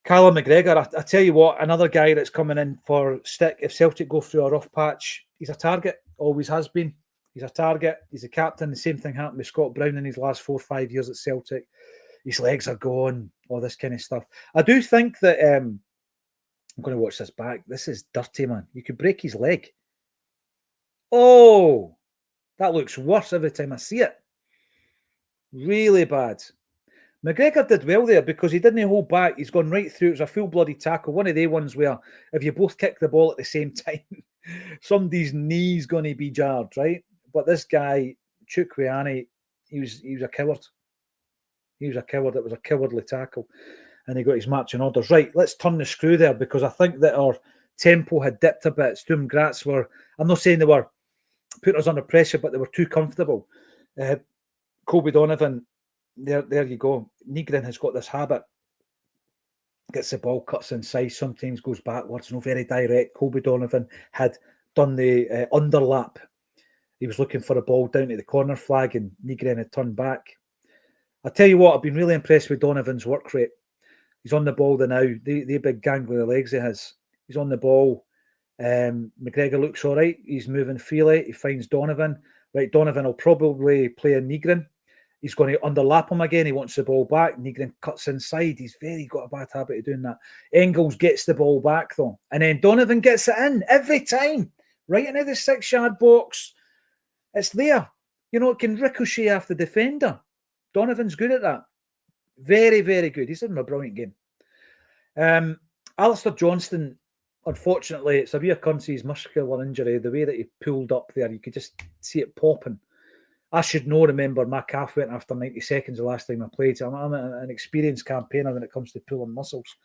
[SPEAKER 1] Callum McGregor, I tell you what, another guy that's coming in for stick. If Celtic go through a rough patch, he's a target. Always has been. He's a target. He's a captain. The same thing happened with Scott Brown in his last 4 or 5 years at Celtic. His legs are gone. All this kind of stuff. I do think that I'm going to watch this back. This is dirty, man. You could break his leg. Oh, that looks worse every time I see it. Really bad. McGregor did well there because he didn't hold back. He's gone right through. It was a full-bloody tackle. One of the ones where if you both kick the ball at the same time, somebody's knee's going to be jarred, right? But this guy, Chukwueze, he was a coward. He was a coward. It was a cowardly tackle. And he got his marching orders. Right, let's turn the screw there because I think that our tempo had dipped a bit. Sturm Graz were, I'm not saying they were putting us under pressure, but they were too comfortable. Kobe Donovan, there you go. Nygren has got this habit. Gets the ball, cuts inside, sometimes goes backwards, no very direct. Kobe Donovan had done the underlap. He was looking for a ball down to the corner flag and Nygren had turned back. I'll tell you what, I've been really impressed with Donovan's work rate. He's on the ball now. The big gangly legs he has. He's on the ball. McGregor looks all right. He's moving freely. He finds Donovan. Right, Donovan will probably play a Nygren. He's going to underlap him again. He wants the ball back. Nygren cuts inside. He's got a bad habit of doing that. Engels gets the ball back, though. And then Donovan gets it in every time. Right into the 6-yard box. It's there. You know, it can ricochet off the defender. Donovan's good at that. Very, very good. He's having a brilliant game. Alistair Johnston, unfortunately, it's a reoccurrence of his muscular injury. The way that he pulled up there, you could just see it popping. I should remember my calf went after 90 seconds the last time I played. I'm an experienced campaigner when it comes to pulling muscles.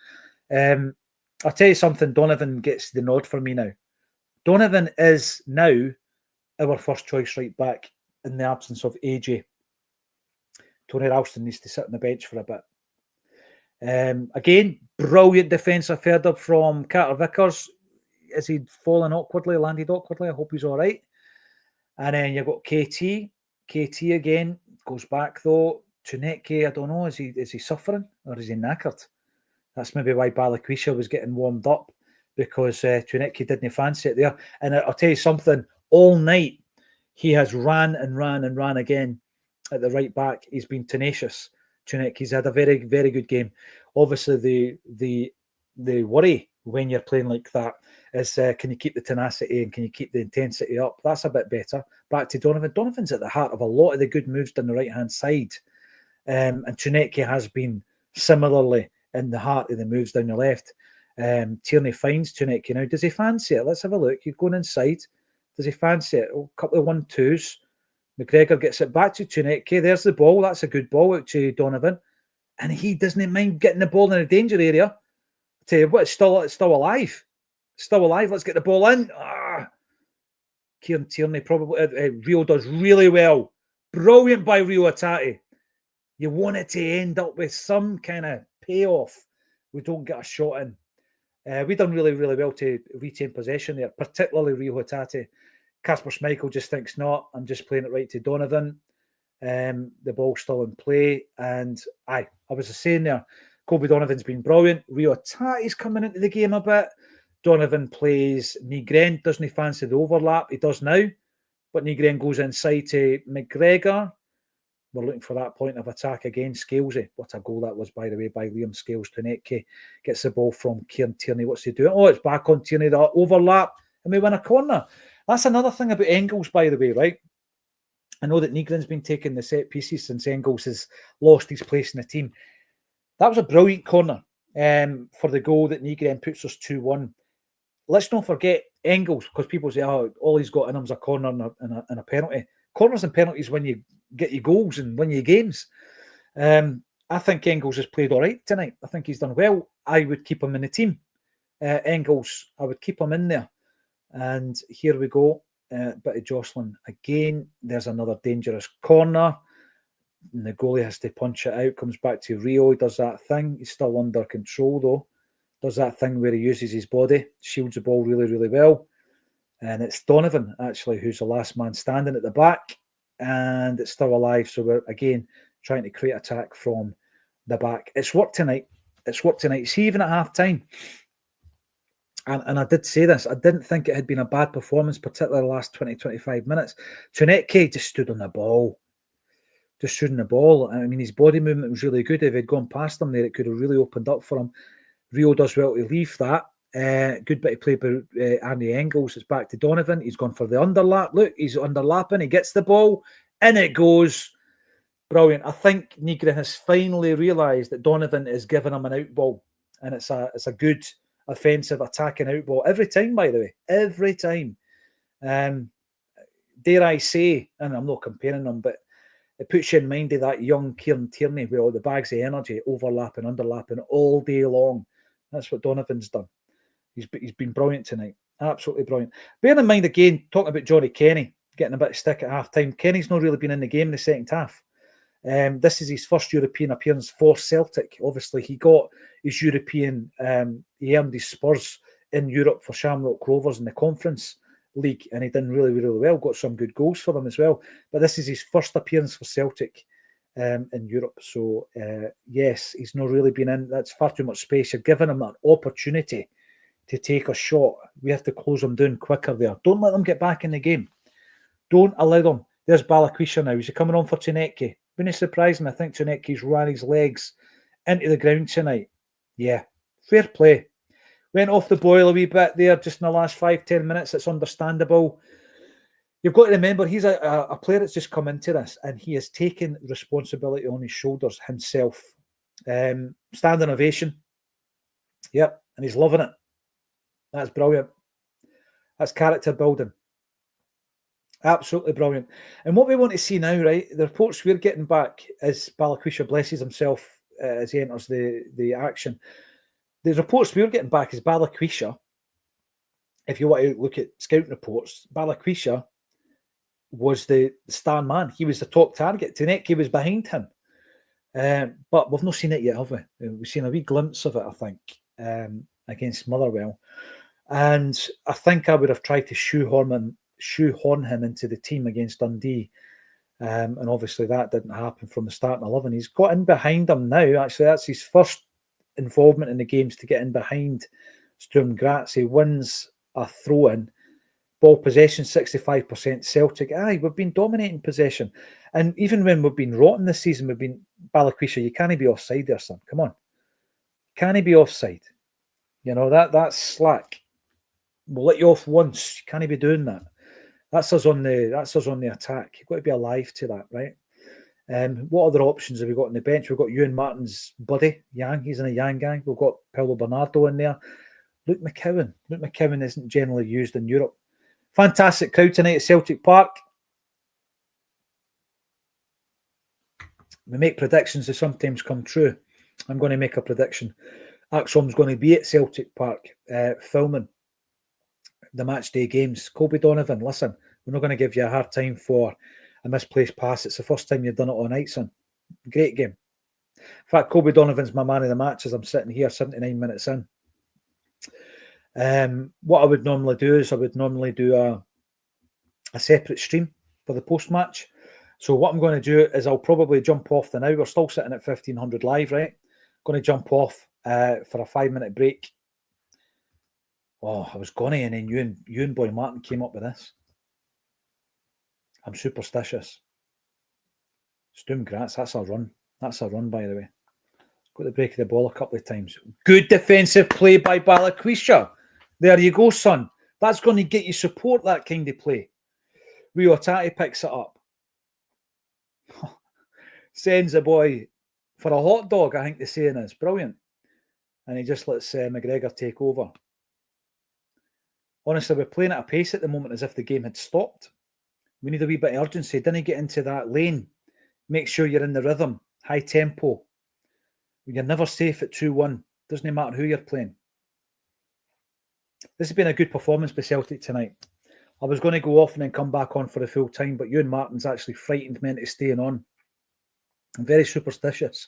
[SPEAKER 1] I'll tell you something, Donovan gets the nod for me now. Donovan is now our first choice right back in the absence of AJ. Tony Ralston needs to sit on the bench for a bit. Again, brilliant defence I've heard of from Carter Vickers. Is he fallen awkwardly, landed awkwardly? I hope he's all right. And then you've got KT. KT again goes back though. Tuneke, I don't know, is he suffering or is he knackered? That's maybe why Balikwisha was getting warmed up because Tuneke didn't fancy it there. And I'll tell you something, all night he has ran again at the right back. He's been tenacious. Tuneke's had a very, very good game. Obviously, the worry when you're playing like that is can you keep the tenacity and can you keep the intensity up? That's a bit better. Back to Donovan. Donovan's at the heart of a lot of the good moves down the right-hand side. And Tuneke has been similarly in the heart of the moves down the left. Tierney finds Tuneke now. Does he fancy it? Let's have a look. He's going inside. Does he fancy it? Oh, a couple of 1-2s. McGregor gets it back to Tuneke. There's the ball. That's a good ball out to Donovan. And he doesn't mind getting the ball in a danger area. I tell you what, it's still alive. Still alive. Let's get the ball in. Kieran Tierney probably. Rio does really well. Brilliant by Rio Atati. You want it to end up with some kind of payoff. We don't get a shot in. We done really, really well to retain possession there, particularly Rio Atati. Kasper Schmeichel just thinks not. I'm just playing it right to Donovan. The ball's still in play. And I was saying there, Kobe Donovan's been brilliant. Rio Atati's coming into the game a bit. Donovan plays Nygren. Doesn't he fancy the overlap? He does now. but Nygren goes inside to McGregor. We're looking for that point of attack again. Scalesy. What a goal that was, by the way, by Liam Scales. Tunetke gets the ball from Kieran Tierney. What's he doing? Oh, it's back on Tierney. That overlap, and we win a corner. That's another thing about Engels, by the way, right? I know that Nygren's been taking the set pieces since Engels has lost his place in the team. That was a brilliant corner for the goal that Nygren puts us 2-1. Let's not forget Engels, because people say, oh, all he's got in him's a corner and a penalty. Corners and penalties when you get your goals and win your games. I think Engels has played all right tonight. I think he's done well. I would keep him in the team. Engels, I would keep him in there. And here we go. Bit of jostling again. There's another dangerous corner. And the goalie has to punch it out. Comes back to Rio. He does that thing. He's still under control, though. Does that thing where he uses his body. Shields the ball really, really well. And it's Donovan, actually, who's the last man standing at the back. And it's still alive. So we're, again, trying to create attack from the back. It's worked tonight. It's worked tonight. See, even at half-time. And I did say this. I didn't think it had been a bad performance, particularly the last 20, 25 minutes. Tunetke just stood on the ball. Just stood on the ball. I mean, his body movement was really good. If he'd gone past him there, it could have really opened up for him. Rio does well to leave that. Good bit of play by Andy Engels. It's back to Donovan. He's gone for the underlap. Look, he's underlapping. He gets the ball. In it goes. Brilliant. I think Nygren has finally realised that Donovan is giving him an out ball. And it's a good offensive attacking out ball. Every time, by the way. Every time. Dare I say, and I'm not comparing them, but it puts you in mind of that young Kieran Tierney with all the bags of energy, overlapping, underlapping all day long. That's what Donovan's done. He's been brilliant tonight. Absolutely brilliant. Bear in mind, again, talking about Johnny Kenny, getting a bit of stick at half-time. Kenny's not really been in the game in the second half. This is his first European appearance for Celtic. Obviously, he got his European, he earned his Spurs in Europe for Shamrock Rovers in the Conference League, and he done really, really well. Got some good goals for them as well. But this is his first appearance for Celtic in Europe. So, yes, he's not really been in. That's far too much space. You're giving him an opportunity to take a shot. We have to close them down quicker there. Don't let them get back in the game. Don't allow them. There's Balakwisha now. Is he coming on for Tunetke? Wouldn't it surprise me? I think Tunetke's ran his legs into the ground tonight. Yeah, fair play. Went off the boil a wee bit there just in the last 5-10 minutes. It's understandable. You've got to remember, he's a player that's just come into this, and he has taken responsibility on his shoulders himself. Standing ovation. Yep, and he's loving it. That's brilliant. That's character building. Absolutely brilliant. And what we want to see now, right, the reports we're getting back as Balakwisha blesses himself as he enters the action. The reports we're getting back is Balakwisha, if you want to look at scouting reports, Balakwisha was the star man. He was the top target. Tunetke was behind him. But we've not seen it yet, have we? We've seen a wee glimpse of it, I think, against Motherwell. And I think I would have tried to shoehorn him into the team against Dundee. And obviously that didn't happen from the starting 11. He's got in behind them now. Actually, that's his first involvement in the games to get in behind Sturm Graz. He wins a throw-in. Ball possession, 65% Celtic. Aye, we've been dominating possession. And even when we've been rotten this season, we've been Balakwisha, you can't be offside there, son. Come on. Can he be offside? You know, that's slack. We'll let you off once. You can't be doing that. That's us on the attack. You've got to be alive to that, right? What other options have we got on the bench? We've got Ewan Martin's buddy, Yang. He's in a Yang gang. We've got Paulo Bernardo in there. Luke McCowan. Luke McCowan isn't generally used in Europe. Fantastic crowd tonight at Celtic Park. We make predictions that sometimes come true. I'm going to make a prediction. Acsom's going to be at Celtic Park filming the match day games. Kobe Donovan, listen, we're not going to give you a hard time for a misplaced pass. It's the first time you've done it all night, son. Great game. In fact, Kobe Donovan's my man of the match as I'm sitting here 79 minutes in. What I would normally do is I would normally do a separate stream for the post-match. So what I'm going to do is I'll probably jump off the now. We're still sitting at 1500 live, right? Going to jump off for a 5-minute break. Oh, I was going to, and then Ewan Boy Martin came up with this. I'm superstitious. Sturm Graz, that's a run. That's a run, by the way. Got the break of the ball a couple of times. Good defensive play by Balakwisha. There you go, son. That's going to get you support, that kind of play. Rio Tati picks it up. Sends the boy for a hot dog, I think the saying is. Brilliant. And he just lets McGregor take over. Honestly, we're playing at a pace at the moment as if the game had stopped. We need a wee bit of urgency. Didn't get into that lane. Make sure you're in the rhythm. High tempo. You're never safe at 2-1. Doesn't matter who you're playing. This has been a good performance by Celtic tonight. I was going to go off and then come back on for the full time, but Ewan Martin's actually frightened me into staying on. I'm very superstitious.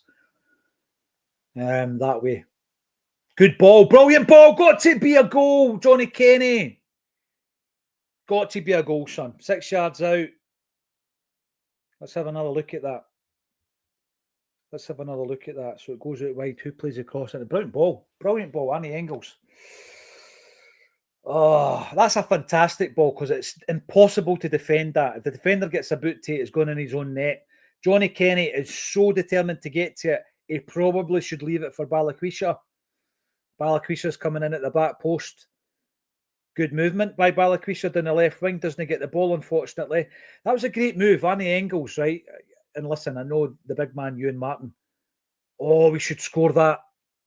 [SPEAKER 1] That way. Good ball. Brilliant ball. Got to be a goal, Johnny Kenny. Got to be a goal, son. 6 yards out. Let's have another look at that. Let's have another look at that. So it goes out wide. Who plays across it? Brilliant ball. Brilliant ball. Annie Engels. Oh, that's a fantastic ball because it's impossible to defend that. If the defender gets a boot to it, it's going in his own net. Johnny Kenny is so determined to get to it, he probably should leave it for Balakwisha. Balakwisha's coming in at the back post. Good movement by Balakwisha down the left wing. Doesn't get the ball, unfortunately. That was a great move. Annie Engels, right? And listen, I know the big man, Ewan Martin. Oh, we should score that.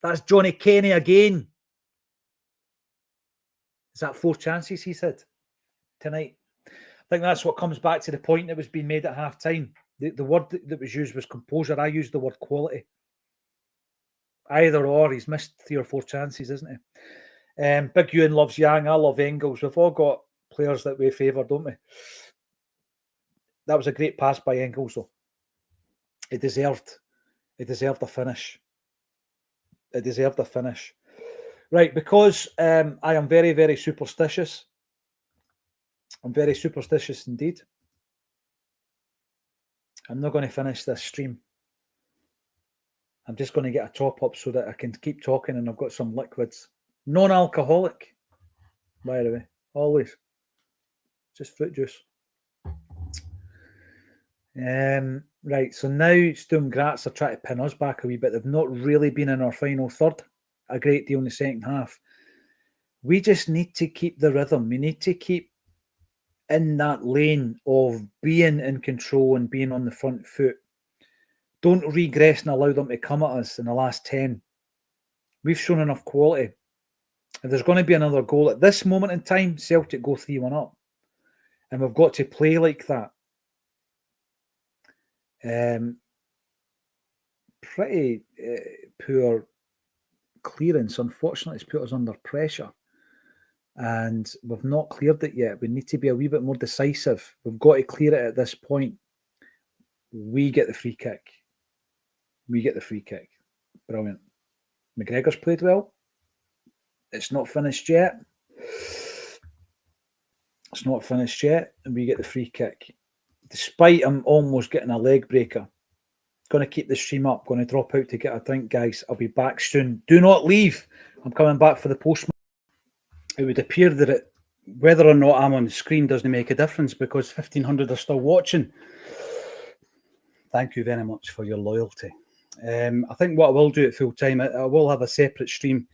[SPEAKER 1] That's Johnny Kenny again. Is that 4 chances, he said, tonight? I think that's what comes back to the point that was being made at half-time. The word that was used was composure. I used the word quality. Either or, he's missed 3 or 4 chances, isn't he? Big Ewan loves Yang. I love Engels. We've all got players that we favour, don't we? That was a great pass by Engels, though. It deserved a finish. It deserved a finish. Right, because I am very, very superstitious. I'm very superstitious indeed. I'm not going to finish this stream. I'm just going to get a top up so that I can keep talking and I've got some liquids. Non-alcoholic, by the way, always. Just fruit juice. Right, so now Sturm Graz are trying to pin us back a wee bit. They've not really been in our final third a great deal in the second half. We just need to keep the rhythm. We need to keep in that lane of being in control and being on the front foot. Don't regress and allow them to come at us in the last 10. We've shown enough quality. If there's going to be another goal at this moment in time, Celtic go 3-1 up. And we've got to play like that. Pretty poor clearance, unfortunately, it's put us under pressure. And we've not cleared it yet. We need to be a wee bit more decisive. We've got to clear it at this point. We get the free kick. We get the free kick. Brilliant. McGregor's played well. It's not finished yet. It's not finished yet. And we get the free kick. Despite him almost getting a leg breaker. Going to keep the stream up. Going to drop out to get a drink, guys. I'll be back soon. Do not leave. I'm coming back for the postman. It would appear that whether or not I'm on the screen doesn't make a difference because 1,500 are still watching. Thank you very much for your loyalty. I think what I will do at full time, I will have a separate stream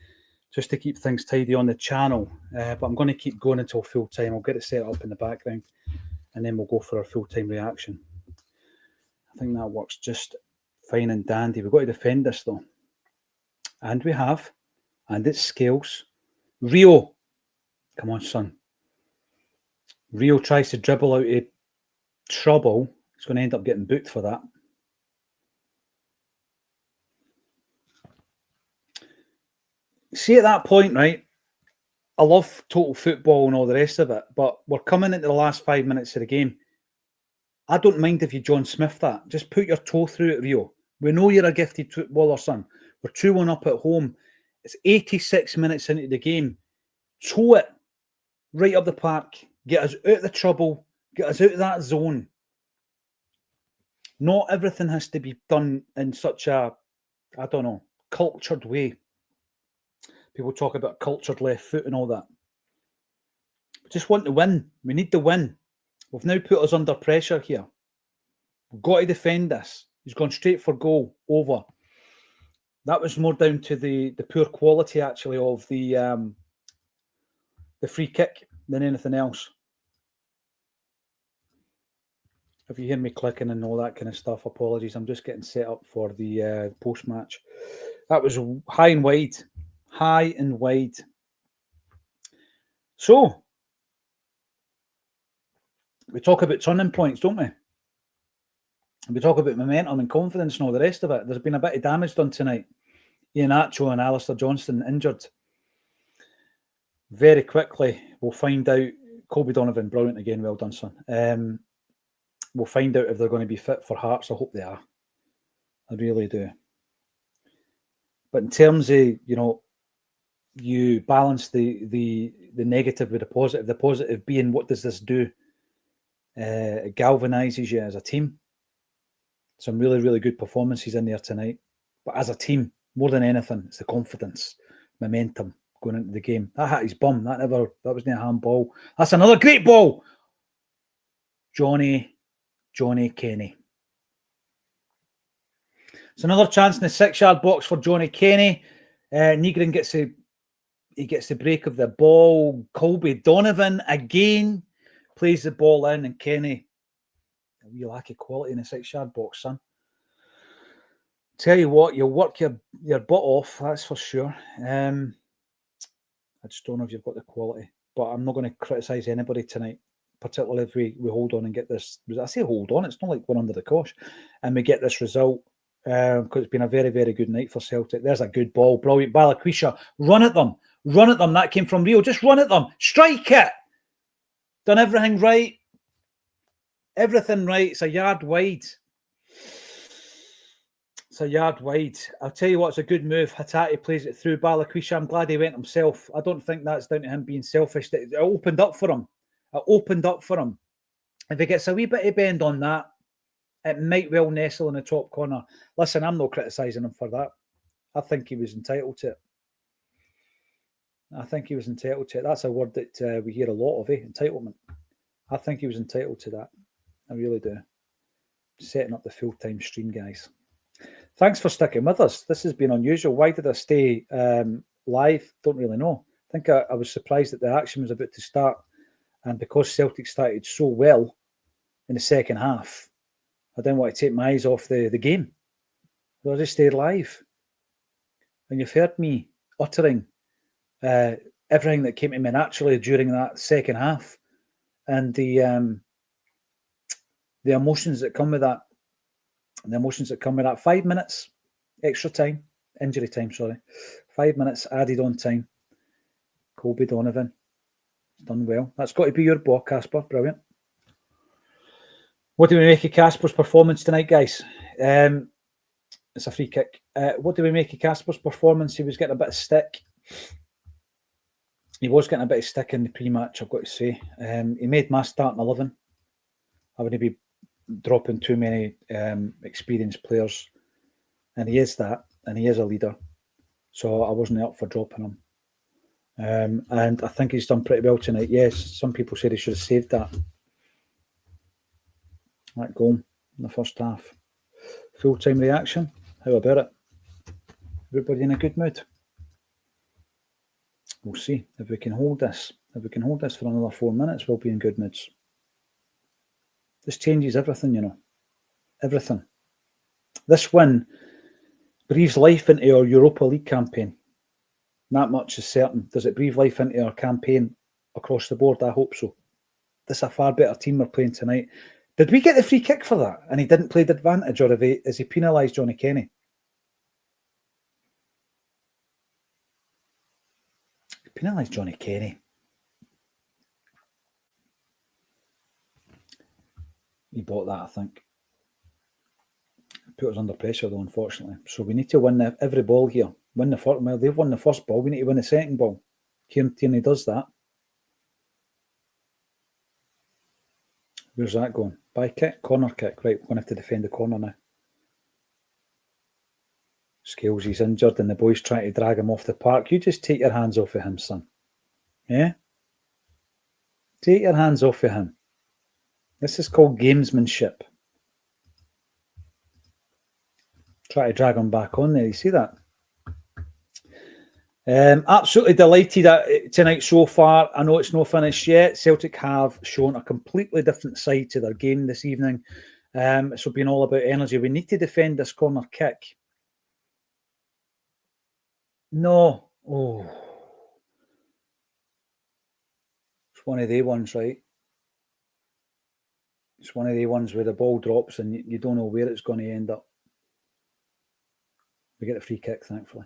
[SPEAKER 1] just to keep things tidy on the channel. But I'm going to keep going until full time. I'll get it set up in the background and then we'll go for our full time reaction. I think that works just fine and dandy. We've got to defend this though. And we have. And it's scales. Rio. Come on, son. Rio tries to dribble out of trouble. He's going to end up getting booked for that. See, at that point, right, I love total football and all the rest of it, but we're coming into the last 5 minutes of the game. I don't mind if you John Smith that. Just put your toe through it, Rio. We know you're a gifted footballer, son. We're 2-1 up at home. It's 86 minutes into the game. Toe it right up the park. Get us out of the trouble. Get us out of that zone. Not everything has to be done in such a, I don't know, cultured way. People talk about cultured left foot and all that. We just want to win. We need to win. We've now put us under pressure here. We've got to defend this. He's gone straight for goal, over. That was more down to the poor quality, actually, of the free kick than anything else. If you hear me clicking and all that kind of stuff, apologies. I'm just getting set up for the post-match. That was high and wide. High and wide. So, we talk about turning points, don't we? We talk about momentum and confidence and all the rest of it. There's been a bit of damage done tonight. Ian Acho and Alistair Johnston injured. Very quickly, we'll find out. Colby Donovan, brilliant again. Well done, son. We'll find out if they're going to be fit for Hearts. I hope they are. I really do. But in terms of, you balance the negative with the positive being, what does this do? It galvanises you as a team. Some really, really good performances in there tonight. But as a team, more than anything, it's the confidence, momentum going into the game. That hit his bum. That wasn't a handball. That's another great ball. Johnny Kenny. It's another chance in the 6-yard box for Johnny Kenny. Nygren gets the break of the ball. Colby Donovan again plays the ball in, and Kenny, a wee lack of quality in the 6-yard box, son. Tell you what, you'll work your butt off, that's for sure. I just don't know if you've got the quality, but I'm not going to criticise anybody tonight, particularly if we hold on and get this. I say hold on, it's not like we're under the cosh, and we get this result, because it's been a very, very good night for Celtic. There's a good ball, brilliant. Balakwisha, run at them. That came from Rio. Just run at them. Strike it. Done everything right. Everything right. It's a yard wide. I'll tell you what, it's a good move. Hatate plays it through. Balakwisha, I'm glad he went himself. I don't think that's down to him being selfish. It opened up for him. If he gets a wee bit of bend on that, it might well nestle in the top corner. Listen, I'm not criticising him for that. I think he was entitled to it. That's a word that we hear a lot of, entitlement. I think he was entitled to that. I really do. Setting up the full-time stream, guys. Thanks for sticking with us. This has been unusual. Why did I stay live? Don't really know. I think I was surprised that the action was about to start. And because Celtic started so well in the second half, I didn't want to take my eyes off the game. So I just stayed live. And you've heard me uttering everything that came to me naturally during that second half. And the emotions that come with that. 5 minutes extra time, injury time, 5 minutes added on time. Colby Donovan, done well. That's got to be your ball, Casper. Brilliant. What do we make of Casper's performance tonight, guys? It's a free kick. What do we make of Casper's performance? He was getting a bit of stick. He was getting a bit of stick in the pre-match, I've got to say. He made my starting 11. I wouldn't be dropping too many experienced players, and he is that, and he is a leader, so I wasn't up for dropping him, and I think he's done pretty well tonight. Yes, some people said he should have saved that goal in the first half. Full-time reaction, how about it? Everybody in a good mood? We'll see if we can hold this. If we can hold this for another 4 minutes, we'll be in good moods. This changes everything, Everything. This win breathes life into our Europa League campaign. That much is certain. Does it breathe life into our campaign across the board? I hope so. This is a far better team we're playing tonight. Did we get the free kick for that? And he didn't play the advantage, or is he penalised Johnny Kenny? He penalised Johnny Kenny. He bought that, I think. Put us under pressure, though, unfortunately. So we need to win every ball here. Win the first. Well, they've won the first ball. We need to win the second ball. Kieran Tierney does that. Where's that going? By kick? Corner kick. Right, we're going to have to defend the corner now. Scales, he's injured, and the boys trying to drag him off the park. You just take your hands off of him, son. Yeah? Take your hands off of him. This is called gamesmanship. Try to drag him back on there. You see that? Absolutely delighted tonight so far. I know it's no finished yet. Celtic have shown a completely different side to their game this evening. So being all about energy. We need to defend this corner kick. No. Oh. It's one of the ones, right? It's one of the ones where the ball drops and you don't know where it's going to end up. We get a free kick, thankfully.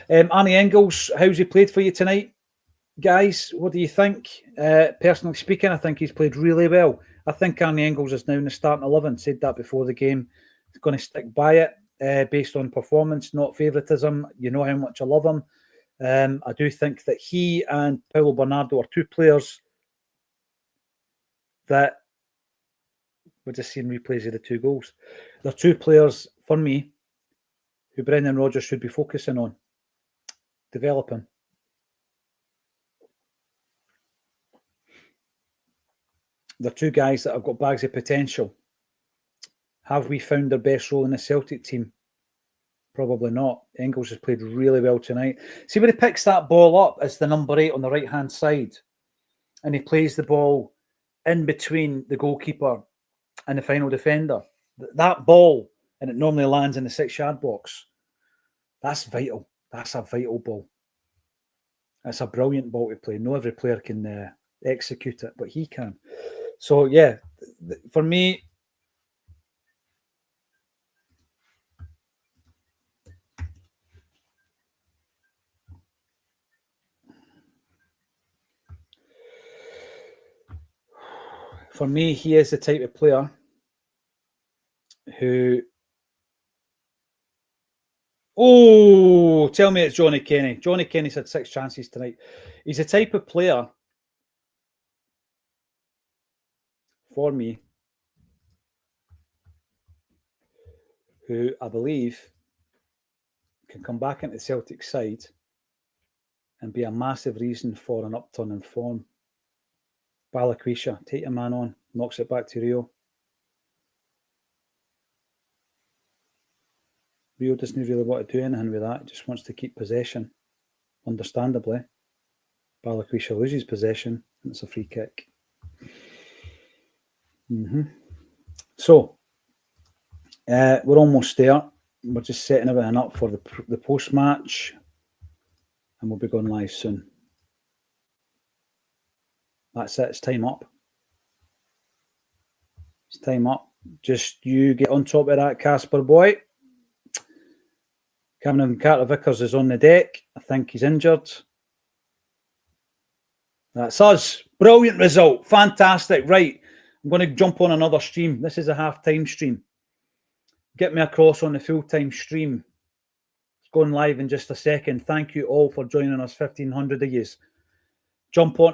[SPEAKER 1] Arnie Engels, how's he played for you tonight? Guys, what do you think? Personally speaking, I think he's played really well. I think Arnie Engels is now in the starting 11. Said that before the game. He's going to stick by it based on performance, not favouritism. You know how much I love him. I do think that he and Paulo Bernardo are two players that we're just seeing replays of the two goals. They're two players, for me, who Brendan Rodgers should be focusing on, developing. They're two guys that have got bags of potential. Have we found their best role in the Celtic team? Probably not. Engels has played really well tonight. See when he picks that ball up as the number 8 on the right-hand side, and he plays the ball in between the goalkeeper and the final defender. That ball, and it normally lands in the 6-yard box. That's vital. That's a vital ball. It's a brilliant ball to play. Not every player can execute it, but he can. So, yeah, for me, he is the type of player who... Oh, tell me it's Johnny Kenny. Johnny Kenny's had 6 chances tonight. He's the type of player, for me, who I believe can come back into the Celtic side and be a massive reason for an upturn in form. Balikwisha, take your man on, knocks it back to Rio. Rio doesn't really want to do anything with that, he just wants to keep possession. Understandably. Balikwisha loses possession, and it's a free kick. So, we're almost there. We're just setting everything up for the post-match, and we'll be going live soon. That's it. It's time up. It's time up. Just you get on top of that, Casper boy. Cameron Carter-Vickers is on the deck. I think he's injured. That's us. Brilliant result. Fantastic. Right. I'm going to jump on another stream. This is a half-time stream. Get me across on the full-time stream. It's going live in just a second. Thank you all for joining us, 1,500 of yous. Jump on